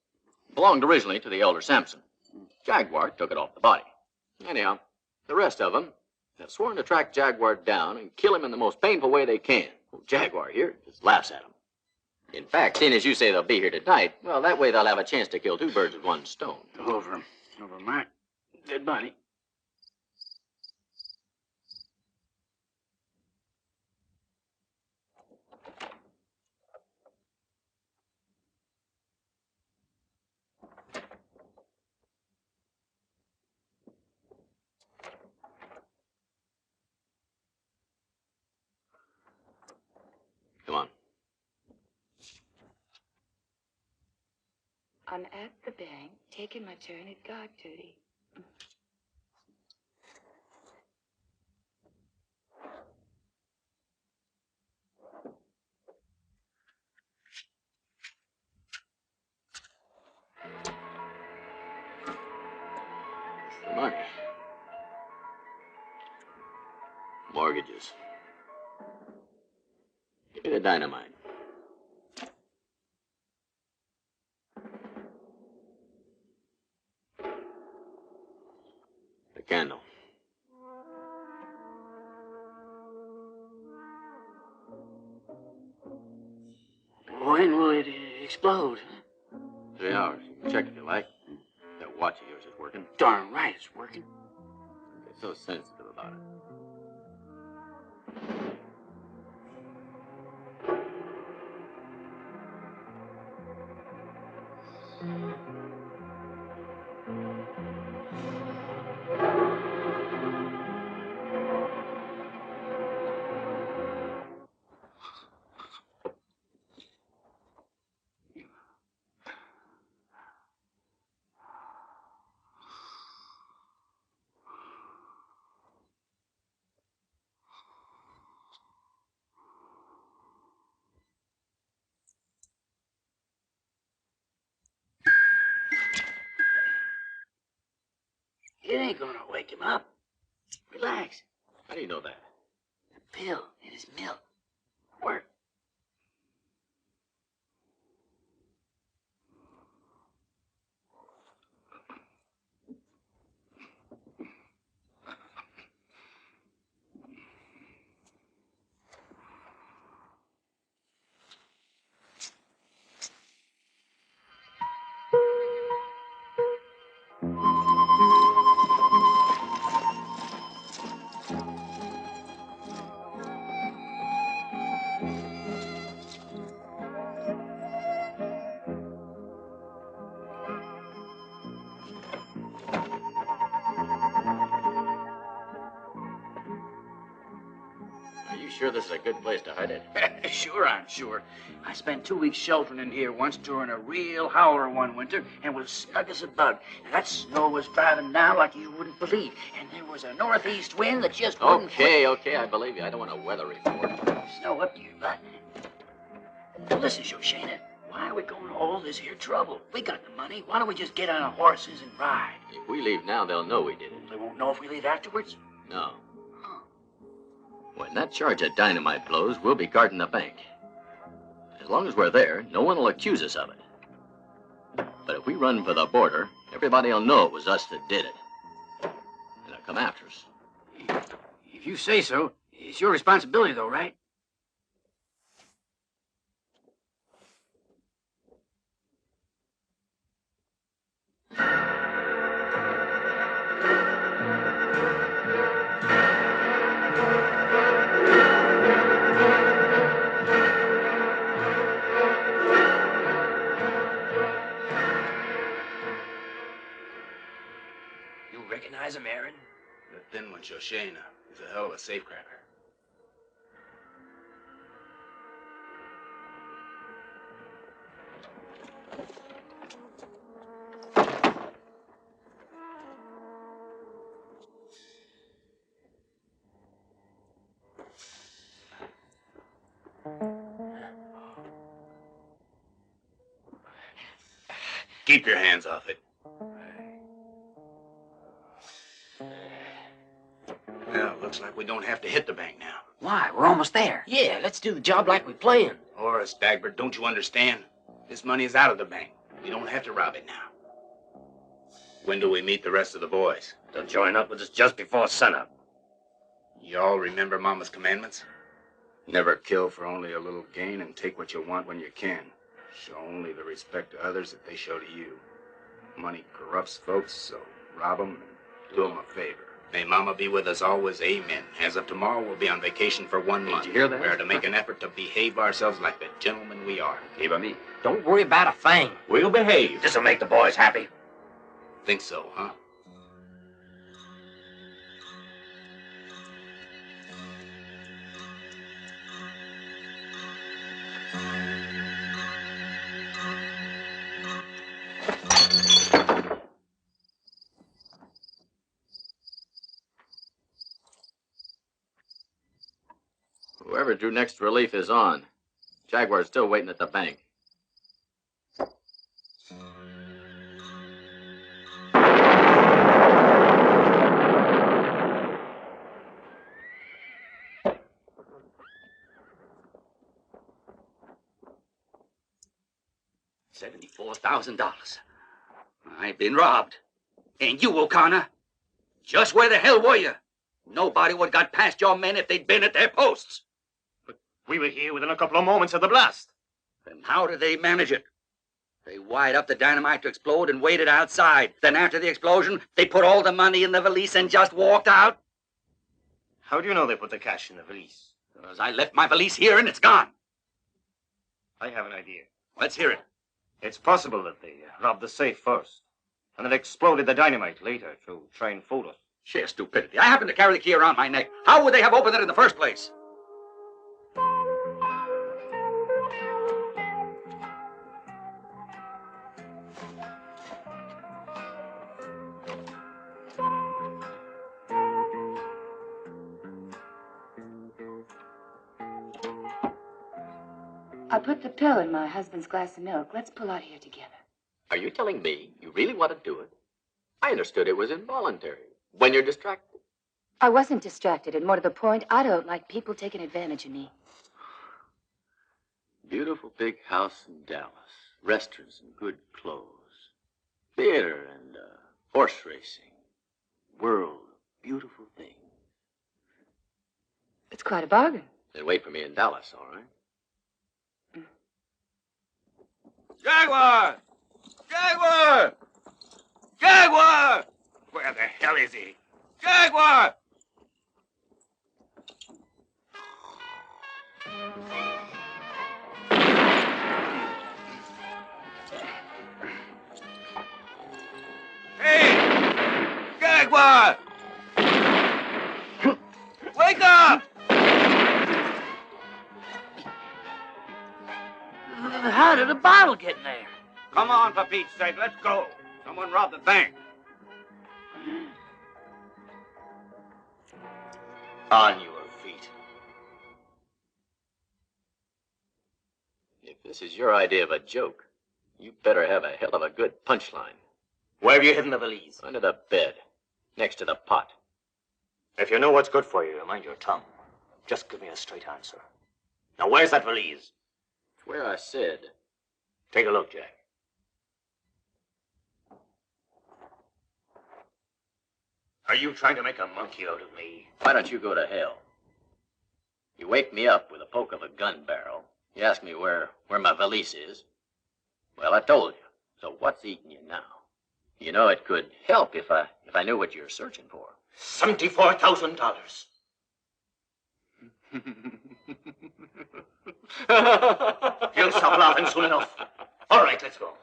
B: Belonged originally to the elder Samson. Jaguar took it off the body. Anyhow, the rest of them have sworn to track Jaguar down and kill him in the most painful way they can. Well, Jaguar here just laughs at him. In fact, seeing as you say they'll be here tonight, well, that way they'll have a chance to kill 2 birds with 1 stone.
M: Over my dead body.
B: Come on.
J: I'm at the bank, taking my turn at guard duty.
B: The money. Mortgages. Give me the dynamite. The candle.
M: When will it explode?
B: 3 hours. You can check if you like. That watch of yours is working.
M: Darn right it's working.
B: They're so sensitive about it.
M: It ain't gonna wake him up. Relax.
B: How do you know that?
M: The pill in his milk. Work.
B: Sure this is a good place to hide it?
M: Sure, I'm sure. I spent 2 weeks sheltering in here once during a real howler one winter and was snug as a bug. And that snow was driving down like you wouldn't believe. And there was a northeast wind that just wouldn't...
B: Okay, I believe you. I don't want a weather report.
M: Snow up to your butt. Now listen, Shoshana, why are we going to all this here trouble? We got the money. Why don't we just get on our horses and ride?
B: If we leave now, they'll know we did it.
M: They won't know if we leave afterwards?
B: No. When that charge of dynamite blows, we'll be guarding the bank. As long as we're there, no one will accuse us of it. But if we run for the border, everybody will know it was us that did it. And they'll come after us.
M: If you say so, it's your responsibility, though, right?
K: Recognize him, Aaron?
A: The thin one, Shoshana. He's a hell of a safecracker. Keep your hands off it. Well, looks like we don't have to hit the bank now.
I: Why? We're almost there.
K: Yeah, let's do the job like we planned.
A: Horace, Dagbert, don't you understand? This money is out of the bank. We don't have to rob it now. When do we meet the rest of the boys?
G: They'll join up with us just before sunup.
A: You all remember Mama's commandments? Never kill for only a little gain and take what you want when you can. Show only the respect to others that they show to you. Money corrupts folks, so rob them and do them a favor. May Mama be with us always, amen. As of tomorrow, we'll be on vacation for 1 month.
B: Did you hear that?
A: We're to make an effort to behave ourselves like the gentlemen we are.
B: Okay by me.
K: Don't worry about a thing.
G: We'll behave. This'll make the boys happy.
A: Think so, huh?
B: Whoever drew next relief is on. Jaguar's still waiting at the bank.
F: $74,000. I've been robbed. And you, O'Connor, just where the hell were you? Nobody would have got past your men if they'd been at their posts.
E: But we were here within a couple of moments of the blast.
F: Then how did they manage it? They wired up the dynamite to explode and waited outside. Then after the explosion, they put all the money in the valise and just walked out?
E: How do you know they put the cash in the valise?
F: Because I left my valise here and it's gone.
E: I have an idea.
F: Let's hear it.
E: It's possible that they robbed the safe first, and then exploded the dynamite later to try and fool us.
F: Sheer stupidity. I happen to carry the key around my neck. How would they have opened it in the first place?
J: I put the pill in my husband's glass of milk. Let's pull out here together.
B: Are you telling me you really want to do it? I understood it was involuntary. When you're distracted.
J: I wasn't distracted, and more to the point, I don't like people taking advantage of me.
B: Beautiful big house in Dallas. Restaurants and good clothes. Theater and horse racing. World of beautiful things.
J: It's quite a bargain.
B: Then wait for me in Dallas, all right?
F: Jaguar! Jaguar! Jaguar!
E: Where the hell is he?
F: Jaguar! Hey! Jaguar! Wake up!
M: How did a bottle get in there?
F: Come on, for Pete's sake, let's go. Someone robbed the bank.
E: On your feet.
B: If this is your idea of a joke, you better have a hell of a good punchline.
E: Where have you hidden the valise?
B: Under the bed, next to the pot.
E: If you know what's good for you, mind your tongue. Just give me a straight answer. Now, where's that valise?
B: It's where I said.
E: Take a look, Jack. Are you trying to make a monkey out of me?
B: Why don't you go to hell? You wake me up with a poke of a gun barrel. You ask me where my valise is. Well, I told you. So what's eating you now? You know, it could help if I knew what you're searching for.
E: $74,000. You'll stop laughing soon enough. All right, let's go.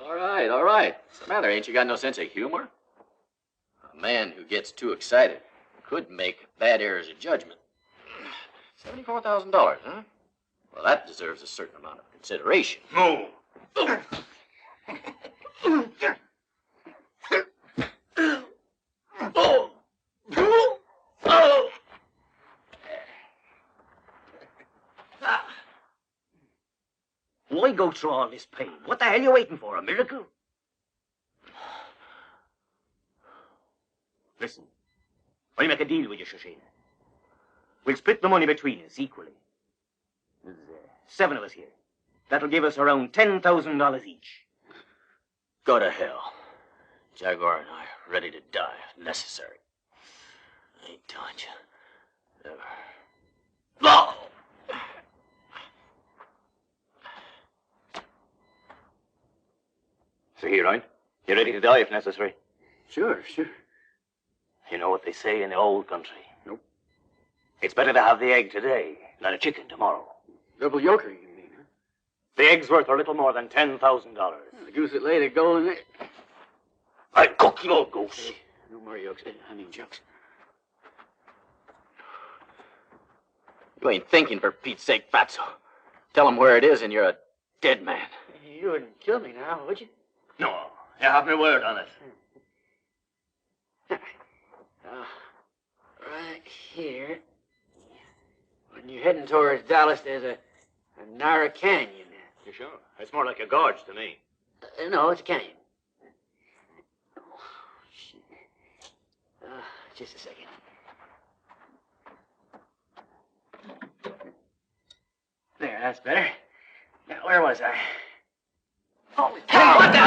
B: All right. What's the matter? Ain't you got no sense of humor? A man who gets too excited could make bad errors of judgment. $74,000, huh? Well, that deserves a certain amount of consideration.
E: Move.
G: Why go through all this pain? What the hell are you waiting for? A miracle? Listen, I'll make a deal with you, Shoshin. We'll split the money between us equally. There's 7 of us here. That'll give us around $10,000 each.
B: Go to hell. Jaguar and I are ready to die if necessary. I ain't telling you. Never. No!
E: So here, right? You're ready to die if necessary?
B: Sure.
E: You know what they say in the old country?
B: Nope.
E: It's better to have the egg today than a chicken tomorrow.
B: Double yoker, you mean, huh?
E: The egg's worth a little more than $10,000.
B: The goose that laid a golden egg.
E: I cook your goose.
B: No more yokes. I mean jokes. You ain't thinking, for Pete's sake, Fatso. Tell him where it is and you're a dead man.
M: You wouldn't kill me now, would you?
E: No, you have my word on it.
M: Right here. On you're heading towards Dallas, there's a narrow canyon.
N: You sure? It's more like a gorge to me.
M: No, it's a canyon. Just a second. There, that's better. Now, where was I? Holy cow! What the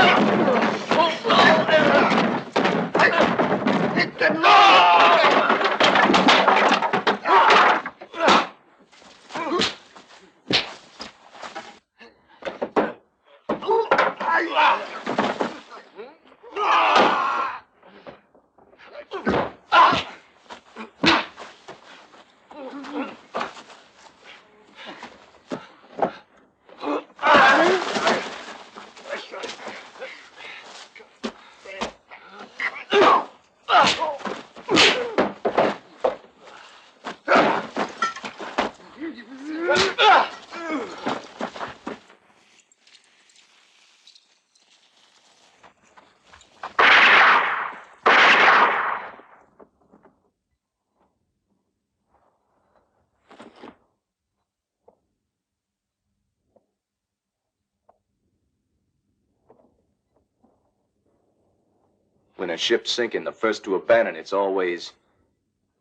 O: When a ship's sinking, the first to abandon it's always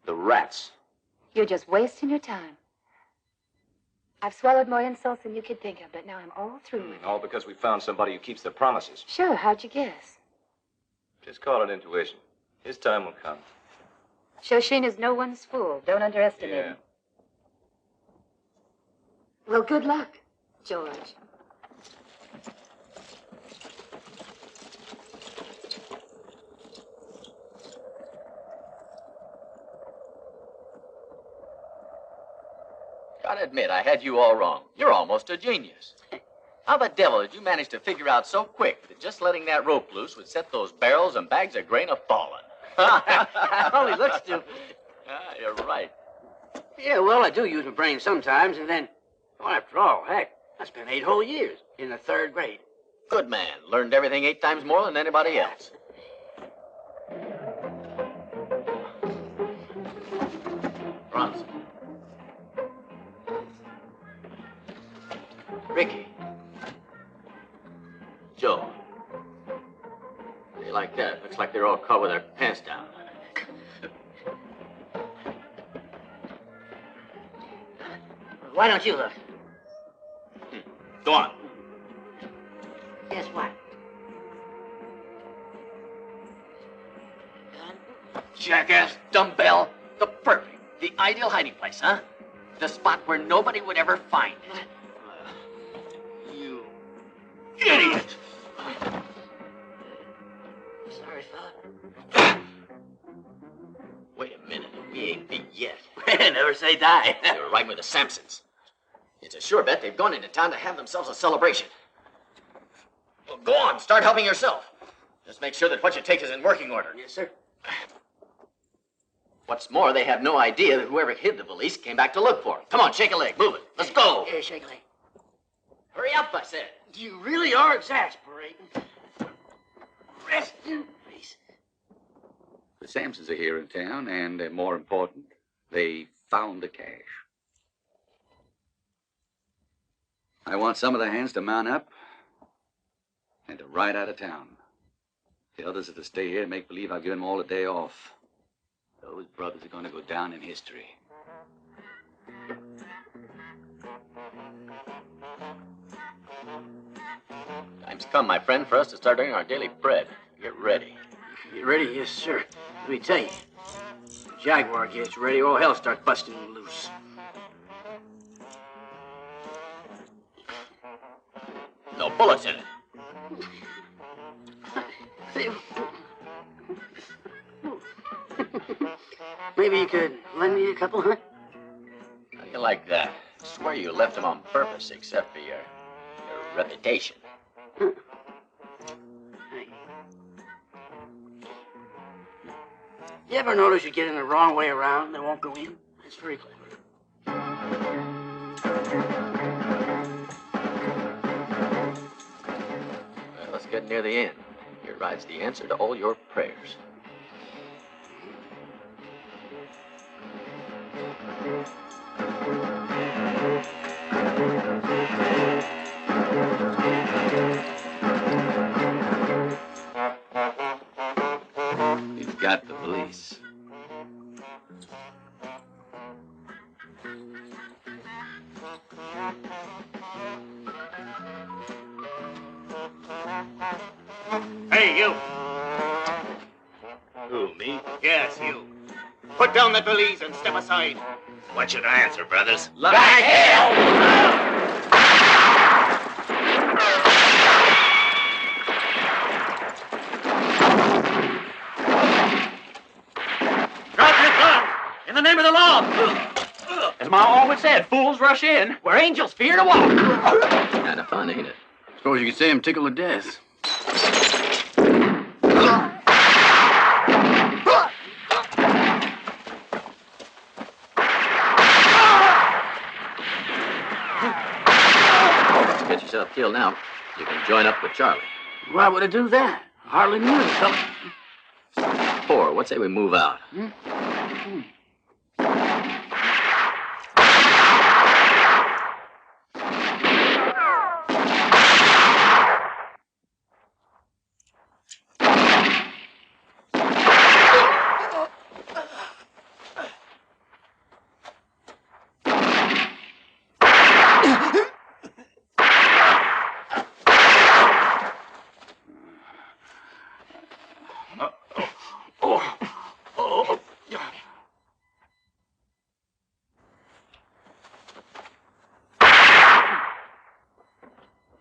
O: the rats.
J: You're just wasting your time. I've swallowed more insults than you could think of, but now I'm all through.
O: All because we found somebody who keeps their promises.
J: Sure, how'd you guess?
O: Just call it intuition. His time will come.
J: Shoshin is no one's fool. Don't underestimate him. Well, good luck, George.
B: Gotta admit, I had you all wrong. You're almost a genius. How the devil did you manage to figure out so quick that just letting that rope loose would set those barrels and bags of grain a-falling?
M: I only look stupid.
B: You're right.
M: Yeah, well, I do use my brain sometimes, and then, well, after all, heck, I spent 8 whole years in the 3rd grade.
B: Good man. Learned everything 8 times more than anybody else. Runs. Ricky. Joe. They like that. Looks like they're all caught with their pants down.
M: Why don't you look?
B: Go on.
M: Guess what?
B: Jackass, dumbbell. The perfect, the ideal hiding place, huh? The spot where nobody would ever find it. You idiot!
M: Sorry, fella.
B: Wait a minute, we ain't beat yet.
M: Never say die.
B: You're right with the Sampsons. It's a sure bet they've gone into town to have themselves a celebration. Well, go on, start helping yourself. Just make sure that what you take is in working order.
M: Yes, sir.
B: What's more, they have no idea that whoever hid the valise came back to look for it. Come on, shake a leg, move it. Let's go.
M: Here, shake a leg.
B: Hurry up, I said.
M: You really are exasperating. Rest in peace.
F: The Sampsons are here in town, and more important, they found the cash. I want some of the hands to mount up and to ride out of town. The others are to stay here and make believe I've given them all a day off. Those brothers are going to go down in history.
B: Time's come, my friend, for us to start earning our daily bread. Get ready.
M: Get ready? Yes, sir. Let me tell you. The Jaguar gets ready, all hell starts busting loose.
B: No bullets in it.
M: Maybe you could lend me a couple, huh?
B: How do you like that? I swear you left them on purpose, except for your reputation.
M: You ever notice you get in the wrong way around and they won't go in? It's very clever.
B: Well, let's get near the end. Here rides the answer to all your prayers. He's got the police.
E: Hey, you.
N: Who, me?
E: Yes, you. Put down that valise and step aside.
N: What should I answer, brothers?
E: Like hell!
M: Drop your gun! In the name of the law! As Ma always said, fools rush in where angels fear to walk.
B: Kind of fun, ain't it?
M: Suppose you could say him tickle to death.
B: Get yourself killed now. You can join up with Charlie.
M: Why would I do that? Hardly knew the fella.
B: Or what say we move out?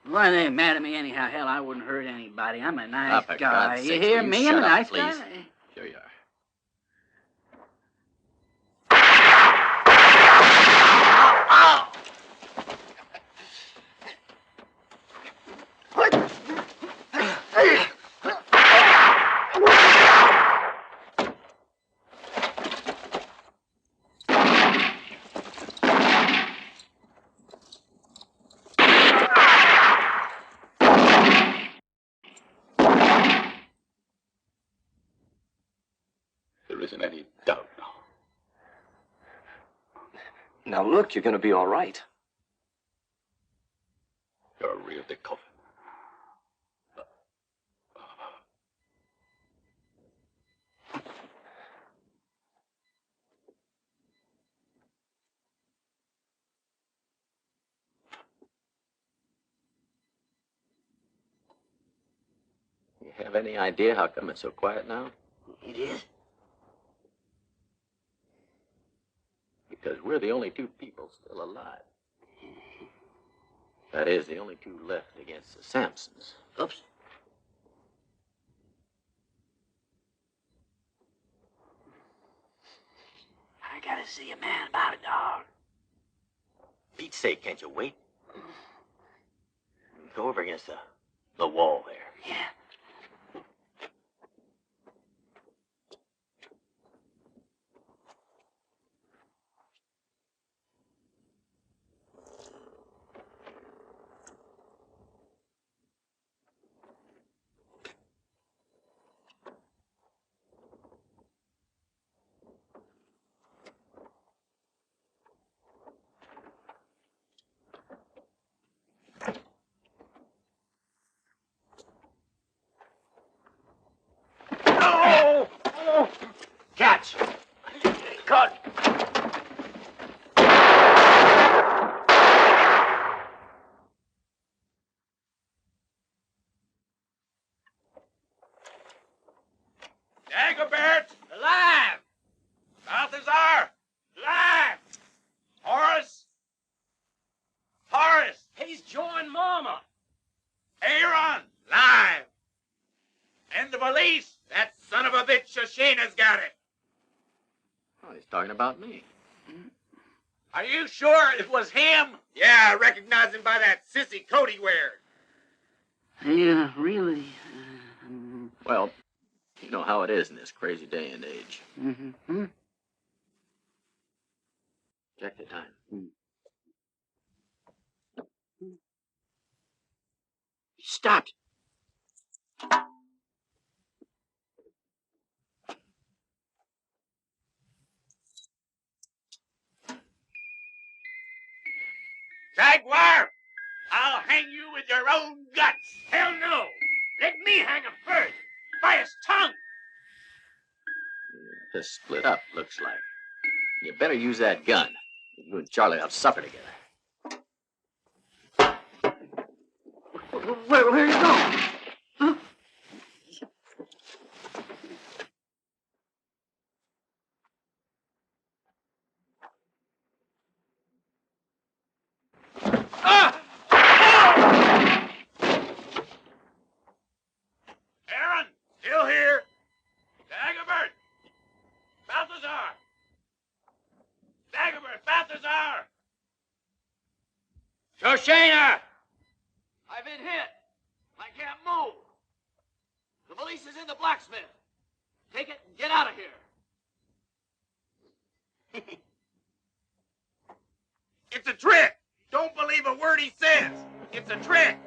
M: Why, they mad at me anyhow. Hell, I wouldn't hurt anybody. I'm a nice
B: for
M: guy.
B: God's
M: You
B: sakes,
M: hear
B: will you
M: me?
B: shut
M: I'm a
B: up,
M: nice
B: please?
M: guy.
B: Sure you are.
O: There isn't any doubt now.
P: Now look, you're gonna be all right.
O: You're a real dick coffin.
B: You have any idea how come it's so quiet now?
M: It is?
B: Because we're the only two people still alive. That is, the only two left against the Sampsons.
M: Oops. I gotta see a man about it, dog.
E: Pete's sake, can't you wait? Go over against the wall there.
M: Yeah.
E: Catch!
M: Cut!
L: Dagobert, alive! Balthazar, alive! Horace! Horace!
M: He's joined Mama.
L: Aaron, live! And the valise, that son of a bitch, Shoshana's got it.
B: Oh, he's talking about me.
L: Are you sure it was him? Yeah, I recognize him by that sissy coat he wears.
M: Yeah, really.
B: Well, you know how it is in this crazy day and age.
M: Mm-hmm.
B: Check the time.
M: Stopped.
L: Jaguar, I'll hang you with your own guts. Hell no. Let me hang him first, by his tongue.
B: Split up, looks like. You better use that gun. You and Charlie will suffer together.
M: Where are you going? Huh?
Q: Aaron, still here. Dagobert! Balthazar! Dagobert, Balthazar!
M: Shoshana! I've been hit. I can't move. The valise is in the blacksmith. Take it and get out of here.
Q: It's a trick! Don't believe a word he says! It's a trick!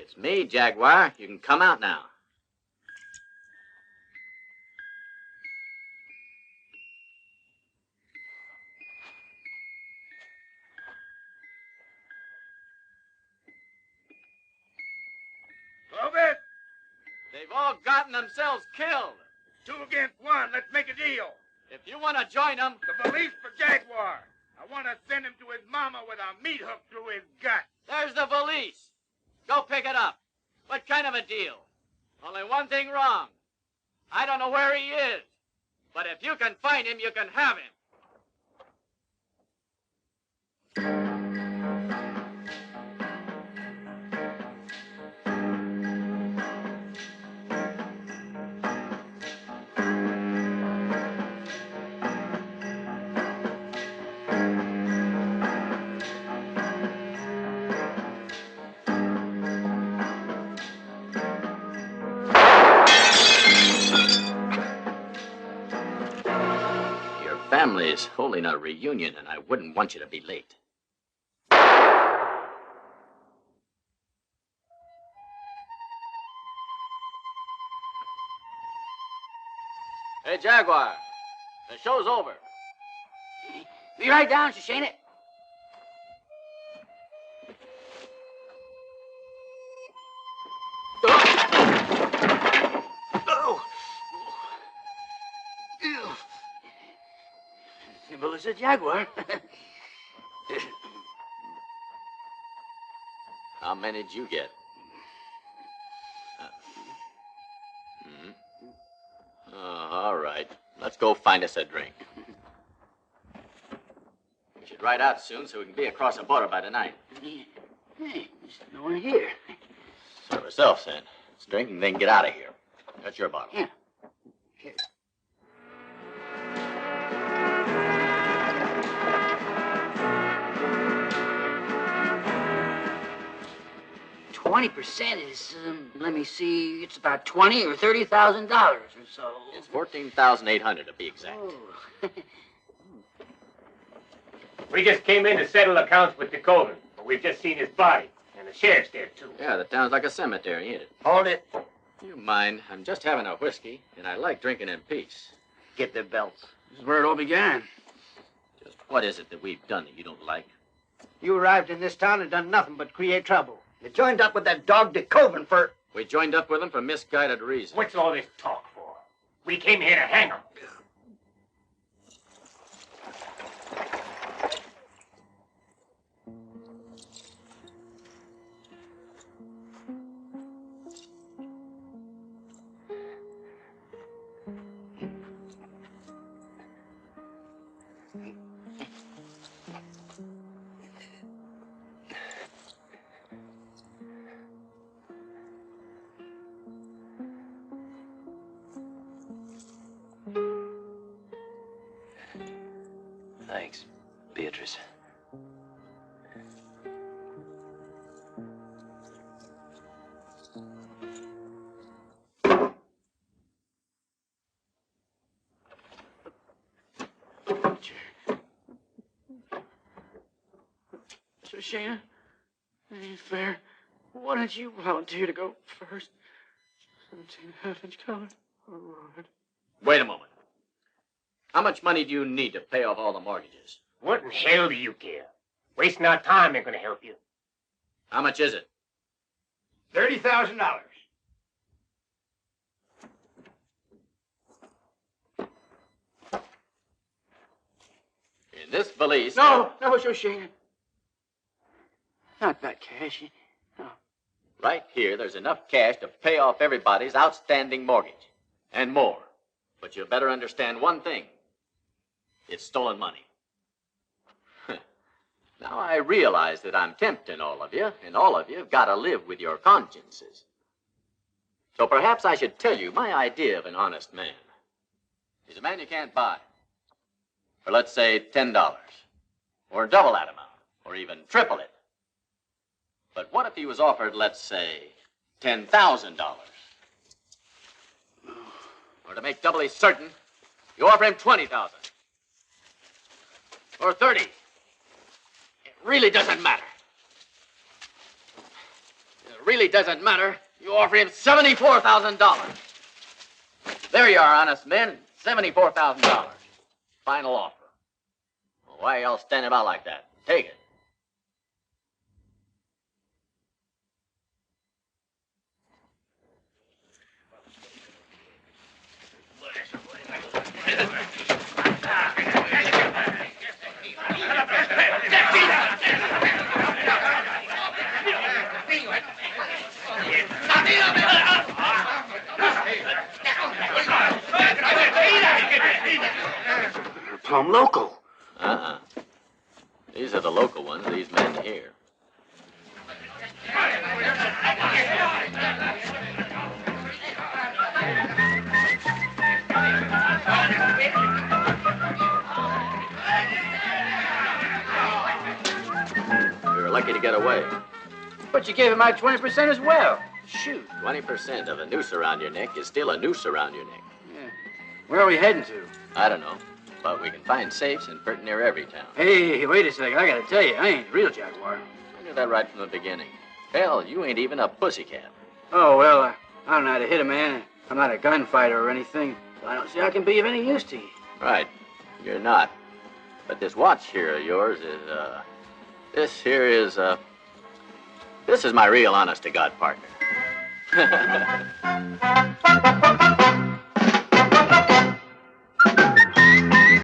B: It's me, Jaguar. You can come out now.
Q: Move it!
B: They've all gotten themselves killed.
Q: 2 against 1. Let's make a deal.
B: If you want to join them...
Q: The valise for Jaguar. I want to send him to his mama with a meat hook through his gut.
B: There's the valise. Go pick it up. What kind of a deal? Only one thing wrong. I don't know where he is. But if you can find him, you can have him. Family is holding a reunion, and I wouldn't want you to be late. Hey, Jaguar, the show's over.
M: Be right down, Shoshana. Well, it's a Jaguar.
B: How many did you get? All right. Let's go find us a drink. We should ride out soon so we can be across the border by tonight.
M: Hey, there's no one here.
B: Serve ourselves, then. Let's drink and then get out of here. That's your bottle.
M: Yeah. Here. 20% is, let me see, it's about $20,000 or $30,000 or so.
B: It's $14,800 to be exact.
M: Oh.
G: We just came in to settle accounts with DeCoven, but we've just seen his body, and the sheriff's there, too.
B: Yeah, the town's like a cemetery, ain't it?
D: Hold it.
B: You mind? I'm just having a whiskey, and I like drinking in peace.
D: Get the belts.
M: This is where it all began.
B: What is it that we've done that you don't like?
L: You arrived in this town and done nothing but create trouble.
D: You joined up with that dog de Coven for...
B: We joined up with him for misguided reasons.
G: What's all this talk for? We came here to hang him.
P: Thanks, Beatrice.
M: Shayna, that ain't fair. Why don't you volunteer to go first? 17.5-inch color. Oh, Lord.
B: Wait a moment. How much money do you need to pay off all the mortgages?
G: What in hell do you care? Wasting our time ain't gonna help you.
B: How much is it?
L: $30,000.
B: In this valise...
M: No, Shayna. Not that cash. No.
B: Right here, there's enough cash to pay off everybody's outstanding mortgage. And more. But you better understand one thing. It's stolen money. Now I realize that I'm tempting all of you, and all of you have got to live with your consciences. So perhaps I should tell you my idea of an honest man. He's a man you can't buy. For let's say $10. Or double that amount. Or even triple it. But what if he was offered, let's say, $10,000? Or to make doubly certain, you offer him $20,000. Or 30. It really doesn't matter. It really doesn't matter. You offer him $74,000. There you are, honest men. $74,000. Final offer. Well, why y'all standing about like that? Take it.
M: Plumb local.
B: These are the local ones, these men here. We were lucky to get away.
M: But you gave him my 20% as well.
B: Shoot, 20% of a noose around your neck is still a noose around your neck.
M: Yeah. Where are we heading to?
B: I don't know, but we can find safes in pretty near every town.
M: Hey, wait a second. I gotta tell you, I ain't a real jaguar.
B: I knew that right from the beginning. Hell, you ain't even a pussycat.
M: Oh, well, I don't know how to hit a man. I'm not a gunfighter or anything. I don't see I can be of any use to you.
B: Right, you're not. But this watch here of yours is, this is my real honest-to-God partner.